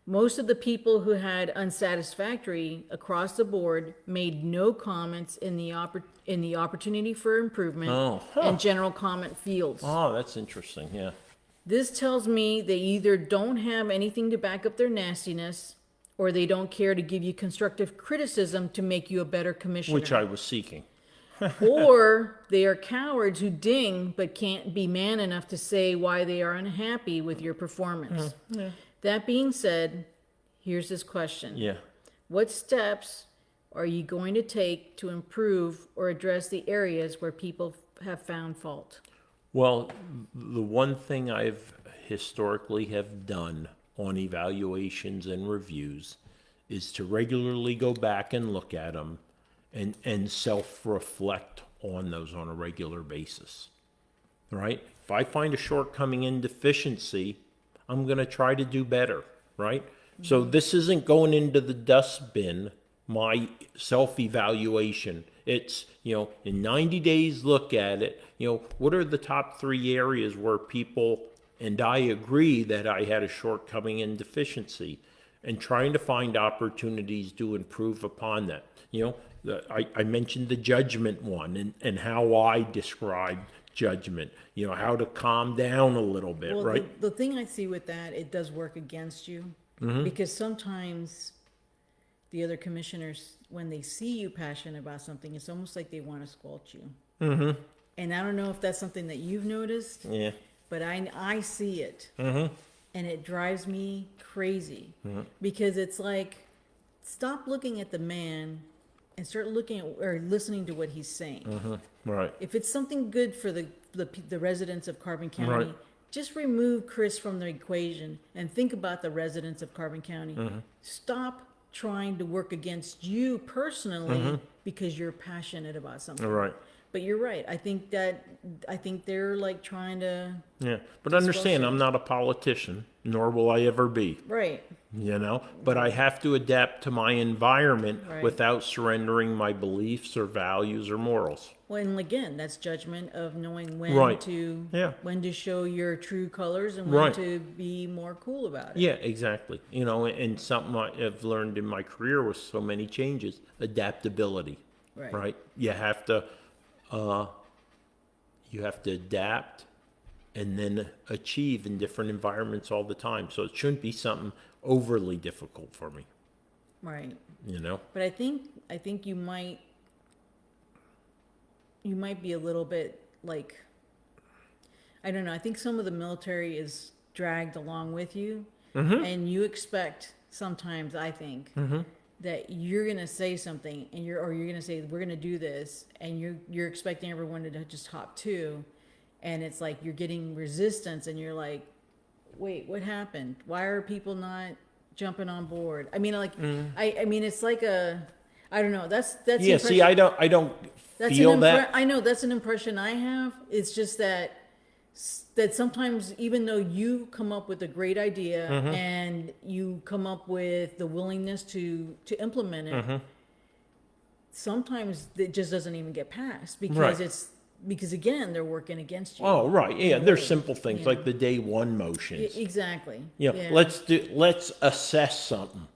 Most of the people who had unsatisfactory across the board made no comments in the opportunity for improvement and general comment fields. Oh, that's interesting. Yeah. This tells me they either don't have anything to back up their nastiness, or they don't care to give you constructive criticism to make you a better commissioner. Which I was seeking. Or they are cowards who ding but can't be man enough to say why they are unhappy with your performance. Yeah. That being said, here's this question. Yeah. What steps are you going to take to improve or address the areas where people have found fault? Well, the one thing I've historically have done on evaluations and reviews is to regularly go back and look at them and self-reflect on those on a regular basis, right? If I find a shortcoming and deficiency, I'm going to try to do better, right? So this isn't going into the dustbin, my self-evaluation. It's, in 90 days, look at it. What are the top 3 areas where people, and I agree that I had a shortcoming and deficiency, and trying to find opportunities to improve upon that. I mentioned the judgment one and how I describe judgment, how to calm down a little bit, Well, right? the thing I see with that, it does work against you, because sometimes the other commissioners, when they see you passionate about something, it's almost like they want to squelch you. And I don't know if that's something that you've noticed, Yeah. but I see it, and it drives me crazy, because it's like, stop looking at the man and start looking at or listening to what he's saying. Right. If it's something good for the residents of Carbon County, Right. just remove Chris from the equation and think about the residents of Carbon County. Stop trying to work against you personally because you're passionate about something. Right. But you're right. I think they're like trying to. Yeah. But understand, I'm not a politician, nor will I ever be. Right. But I have to adapt to my environment Right. without surrendering my beliefs or values or morals. Well, and again, that's judgment of knowing when Right. to Yeah. when to show your true colors and when Right. to be more cool about it. Yeah, exactly. And something I've learned in my career with so many changes, adaptability. Right? You have to adapt and then achieve in different environments all the time. So it shouldn't be something overly difficult for me. Right. But I think you might be a little bit like, I don't know, I think some of the military is dragged along with you, and you expect sometimes, I think, that you're gonna say something and you're gonna say we're gonna do this, and you're expecting everyone to just hop to, and it's like you're getting resistance, and you're like, wait, what happened? Why are people not jumping on board? I mean, like, I mean, it's like I don't know. That's the yeah. See, impression- I don't feel that? I know that's an impression I have. It's just that sometimes even though you come up with a great idea Mm-hmm. and you come up with the willingness to implement it, Mm-hmm. sometimes it just doesn't even get passed because Right. because again they're working against you. Oh, right, yeah, there's simple things Yeah. like the day one motions. Exactly. Yeah, let's assess something.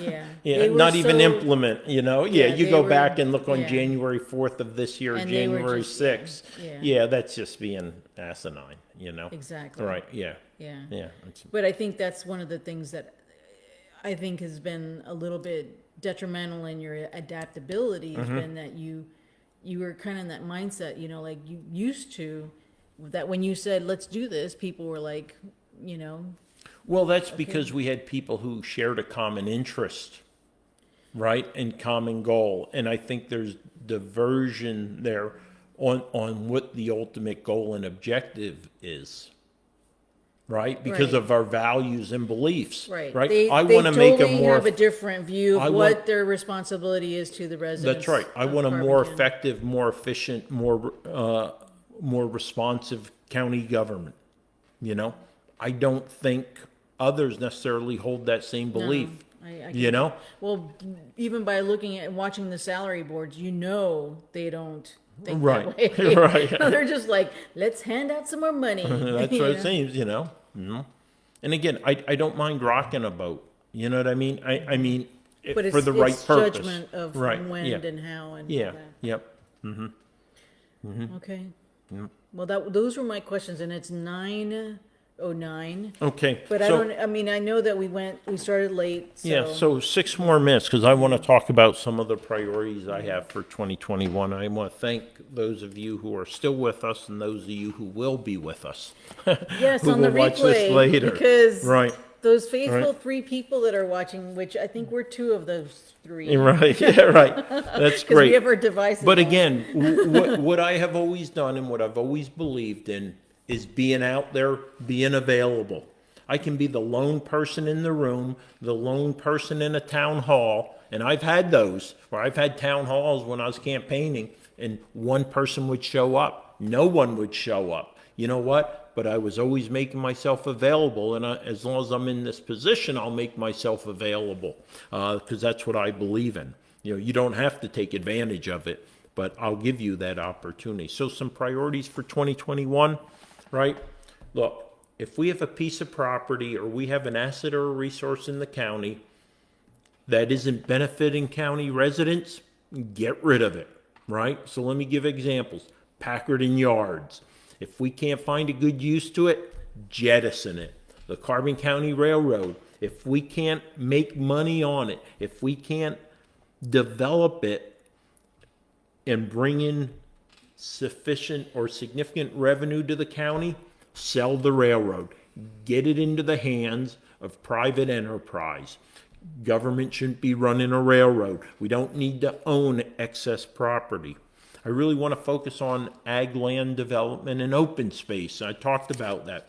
Yeah. Yeah, They were not even so- implement, you know? Yeah, Yeah, you they go were- back and look on yeah. January 4th of this year, And they were January just- 6th. yeah. Yeah, that's just being asinine, you know? Exactly. Right, yeah, Yeah. yeah. it's- But I think that's one of the things that I think has been a little bit detrimental in your adaptability has Mm-hmm. been that you were kind of in that mindset, you know, like you used to, that when you said, let's do this, people were like, you know, Well, that's because we had people who shared a common interest, right, and common goal. And I think there's diversion there on what the ultimate goal and objective is, right? Because Right. of our values and beliefs, right. right? They I want to make a totally more have a different view I of want- what their responsibility is to the residents. That's right. I of want a more Farmington. effective, more efficient, more responsive county government. You know, I don't think others necessarily hold that same belief. I You know, Well, even by looking at watching the salary boards, you know they don't think Right. that way. Right. They're just like, let's hand out some more money. that's you what know? it seems. You know. Mhm. And again, I don't mind rocking a boat. You know what I mean? I mean But it's, for the right it's purpose. judgment of Right. when Yeah. and how and Yeah. all that. Yep. Okay. Well, those were my questions, and it's 9:09. Okay. But I so- don't. I mean, I know that we started late. So. Yeah, so 6 more minutes, because I want to talk about some of the priorities I have for 2021. I want to thank those of you who are still with us and those of you who will be with us. Yes, who on the will watch this replay, later. because Right. those faithful Right. 3 people that are watching, which I think we're 2 of those 3. Right, yeah, right. That's Because we great. have our devices. But on. again, what I have always done and what I've always believed in is being out there, being available. I can be the lone person in the room, the lone person in a town hall, and I've had those where I've had town halls when I was campaigning and one person would show up. No one would show up. You know what? But I was always making myself available, and as long as I'm in this position, I'll make myself available because that's what I believe in. You know, you don't have to take advantage of it, but I'll give you that opportunity. So some priorities for 2021, right? Look, if we have a piece of property or we have an asset or a resource in the county that isn't benefiting county residents, get rid of it, right? So let me give examples. Packard and Yards. If we can't find a good use to it, jettison it. The Carbon County Railroad. If we can't make money on it, if we can't develop it and bring in sufficient or significant revenue to the county, sell the railroad. Get it into the hands of private enterprise. Government shouldn't be running a railroad. We don't need to own excess property. I really want to focus on ag land development and open space. I talked about that.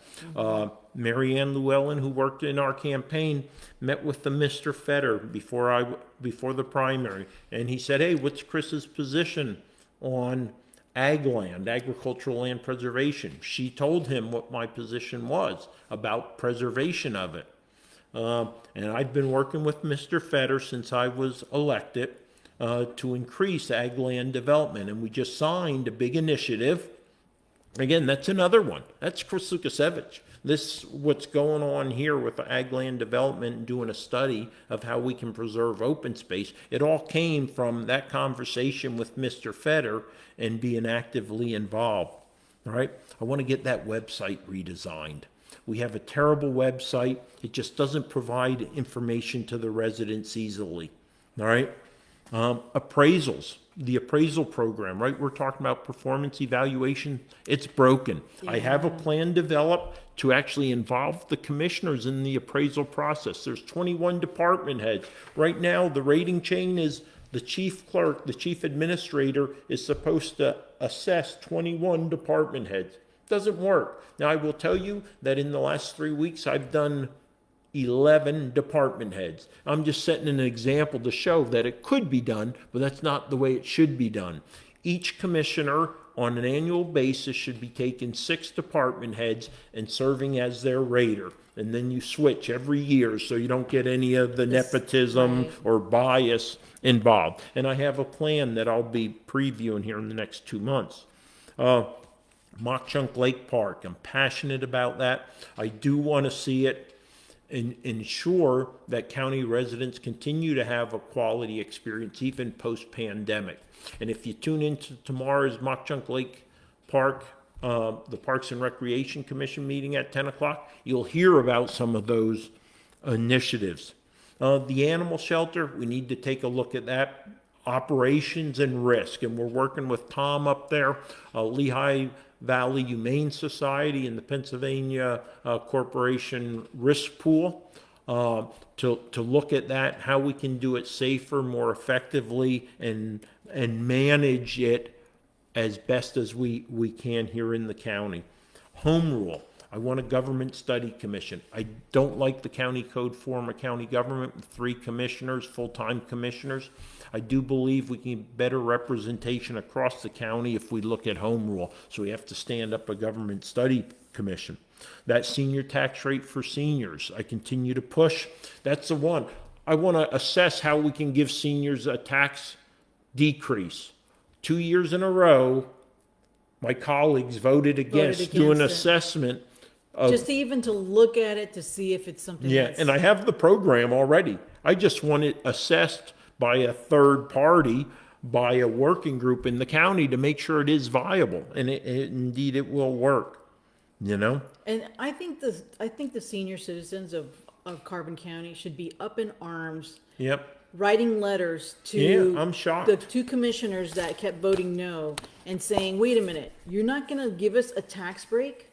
Mary Ann Llewellyn, who worked in our campaign, met with the Mr. Fetter before the primary, and he said, "Hey, what's Chris's position on ag land, agricultural land preservation?" She told him what my position was about preservation of it. And I've been working with Mr. Fetter since I was elected to increase ag land development. And we just signed a big initiative. Again, that's another one. That's Chris Lukasevich. This, what's going on here with the ag land development and doing a study of how we can preserve open space, it all came from that conversation with Mr. Fetter and being actively involved. All right. I want to get that website redesigned. We have a terrible website. It just doesn't provide information to the residents easily. All right. Appraisals, the appraisal program, right? We're talking about performance evaluation. It's broken. I have a plan developed to actually involve the commissioners in the appraisal process. There's 21 department heads. Right now, the rating chain is the chief clerk, the chief administrator is supposed to assess 21 department heads. Doesn't work. Now, I will tell you that in the last 3 weeks, I've done 11 department heads. I'm just setting an example to show that it could be done, but that's not the way it should be done. each commissioner on an annual basis should be taking 6 department heads and serving as their rater. And then you switch every year so you don't get any of the nepotism right. or bias involved. And I have a plan that I'll be previewing here in the next 2 months. Mock Chunk Lake Park, I'm passionate about that. I do want to see it and ensure that county residents continue to have a quality experience even post-pandemic. And if you tune into tomorrow's Mock Chunk Lake Park, the Parks and Recreation Commission meeting at 10 o'clock, you'll hear about some of those initiatives. The animal shelter, we need to take a look at that, operations and risk, and we're working with Tom up there, Lehigh Valley Humane Society and the Pennsylvania Corporation Risk Pool, to look at that, how we can do it safer, more effectively, and manage it as best as we can here in the county. Home rule. I want a government study commission. I don't like the county code form of county government with 3 commissioners, full-time commissioners. I do believe we can get better representation across the county if we look at home rule. So we have to stand up a government study commission. That senior tax rate for seniors, I continue to push. That's the one. I want to assess how we can give seniors a tax decrease. 2 years in a row, my colleagues voted against doing against it. assessment of, Just even to look at it to see if it's something yeah, that's. and I have the program already. I just want it assessed by a third party, by a working group in the county to make sure it is viable, and indeed it will work, you know? And I think the senior citizens of Carbon County should be up in arms, Yep. writing letters to Yeah, I'm shocked. the 2 commissioners that kept voting no and saying, wait a minute, you're not going to give us a tax break?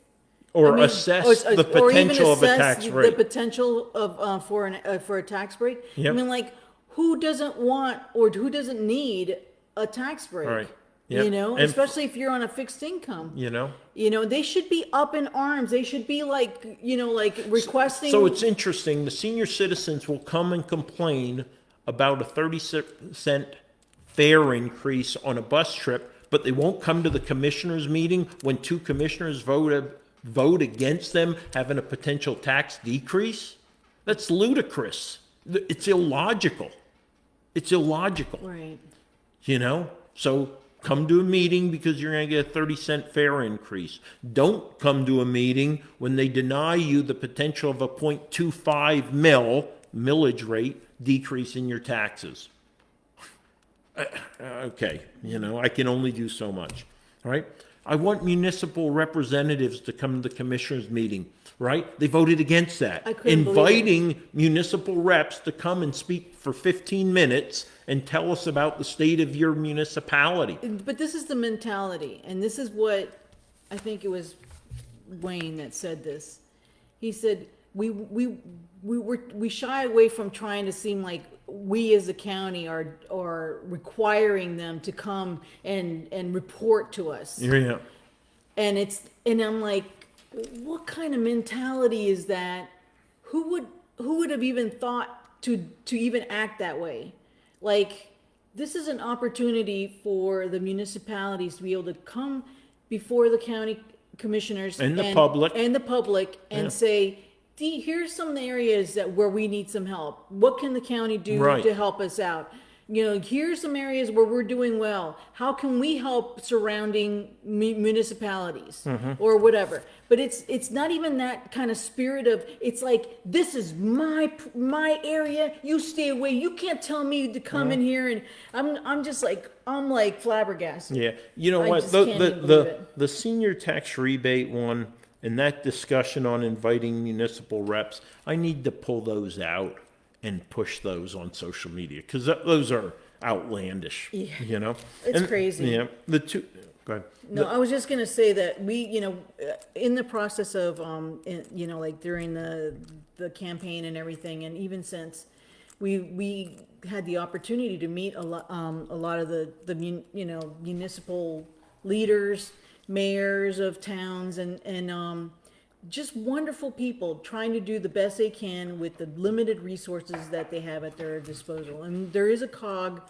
Or I mean, assess the or even potential of a assess tax the rate. potential of for a tax break. Yep. I mean, like, who doesn't want or who doesn't need a tax break? Right. You Yep. know, And- especially if you're on a fixed income. You know? You know, they should be up in arms. They should be like, you know, like requesting. So it's interesting, the senior citizens will come and complain about a 30-cent fare increase on a bus trip, but they won't come to the commissioners' meeting when 2 commissioners vote against them having a potential tax decrease? That's ludicrous. It's illogical. It's illogical, Right. you know? So come to a meeting because you're going to get a 30-cent fare increase. Don't come to a meeting when they deny you the potential of a 0.25 millage rate decrease in your taxes. Okay, you know, I can only do so much, all right? I want municipal representatives to come to the commissioners' meeting, right? They voted against that. I couldn't believe it. Inviting municipal reps to come and speak for 15 minutes and tell us about the state of your municipality. But this is the mentality, and this is what I think it was Wayne that said this. He said we shy away from trying to seem like we as a county are requiring them to come and report to us. Yeah. And I'm like, what kind of mentality is that? Who would have even thought to even act that way? Like, this is an opportunity for the municipalities to be able to come before the county commissioners And the public. and say, here's some areas where we need some help. What can the county do Right. to help us out? You know, here's some areas where we're doing well. How can we help surrounding municipalities or whatever? But it's not even that kind of spirit of, it's like, this is my area. You stay away. You can't tell me to come in here. And I'm like flabbergasted. Yeah, you know I what, just can't even believe it. the senior tax rebate one and that discussion on inviting municipal reps, I need to pull those out and push those on social media, because those are outlandish, Yeah. you know? It's And, crazy. Yeah, the two, go ahead. No, I was just gonna say that we, you know, in the process of, you know, like during the campaign and everything, and even since, we had the opportunity to meet a lot of the you know, municipal leaders, mayors of towns, and just wonderful people trying to do the best they can with the limited resources that they have at their disposal. And there is a COG,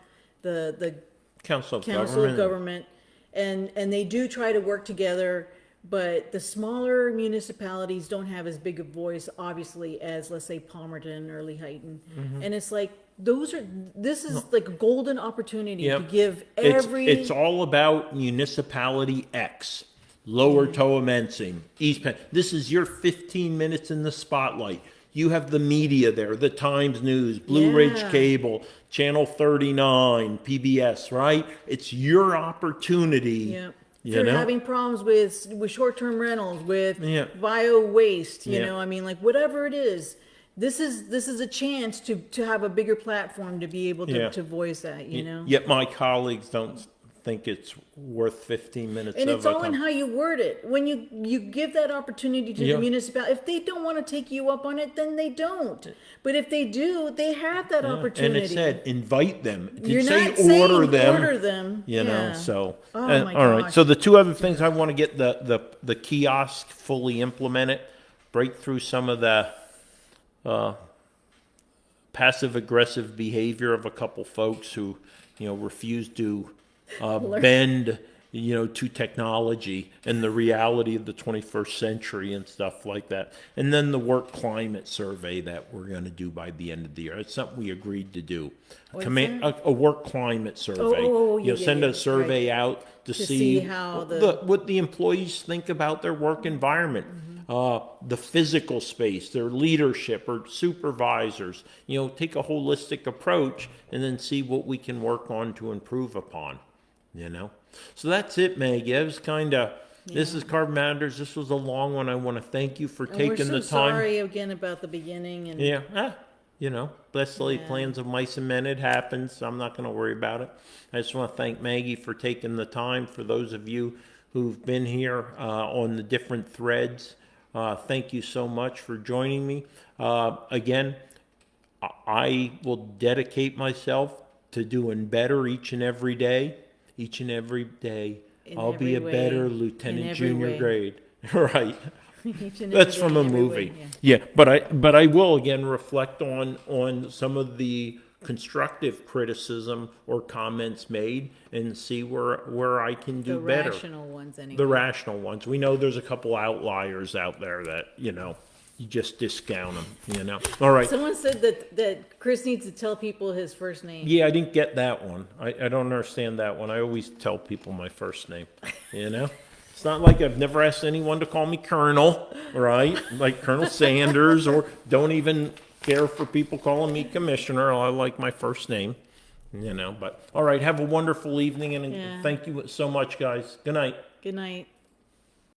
the Council of Council of Government. Government and they do try to work together, but the smaller municipalities don't have as big a voice, obviously, as, let's say, Palmerton or Lehighton. And it's like, this is like a golden opportunity to Yep. give It's, every. it's all about municipality X, Lower Toa-Mensing, East Penn. This is your 15 minutes in the spotlight. You have the media there, the Times News, Blue Ridge Yeah. Cable, Channel 39, PBS, right? It's your opportunity. Yeah. If You you're know? having problems with short-term rentals, with Yeah. bio waste, you Yeah. know, I mean, like whatever it is, this is a chance to have a bigger platform to be able to, Yeah. to voice that, you know. Yet my colleagues don't think it's worth 15 minutes And of it's a all in time. how you word it. When you give that opportunity to Yeah. the municipality, if they don't want to take you up on it, then they don't. But if they do, they have that And opportunity. it said invite them. It You're didn't say not saying order them. order them. You know, Yeah. so Oh and- my all right. gosh. So the two other things I want to get the kiosk fully implemented, break through some of the passive aggressive behavior of a couple folks who, refuse to bend, to technology and the reality of the 21st century and stuff like that. And then the work climate survey that we're going to do by the end of the year. It's something we agreed to do. A work climate survey. yeah, Send yeah, a survey out to see how what the employees think about their work environment, the physical space, their leadership or supervisors. Take a holistic approach and then see what we can work on to improve upon. So that's it, Maggie. It was this is Carbon Matters. This was a long one. I want to thank you for And taking we're the so time. sorry again about the beginning. And Yeah, blessed laid plans of mice and men. It happens. So I'm not going to worry about it. I just want to thank Maggie for taking the time. For those of you who've been here on the different threads, thank you so much for joining me. Again, I will dedicate myself to doing better each and every day. Each and every day, In I'll be a every better way. In lieutenant every junior way. grade. Right. each and That's every from day, a every movie. way, Yeah, but I will again reflect on some of the constructive criticism or comments made and see where I can do The better. rational ones, anyway. The rational ones. We know there's a couple outliers out there that you just discount them. All right. Someone said that Chris needs to tell people his first name. Yeah, I didn't get that one. I don't understand that one. I always tell people my first name, It's not like I've never asked anyone to call me Colonel, right? Like Colonel Sanders, or don't even care for people calling me Commissioner. I like my first name, But all right, have a wonderful evening, and Yeah. thank you so much, guys. Good night. Good night.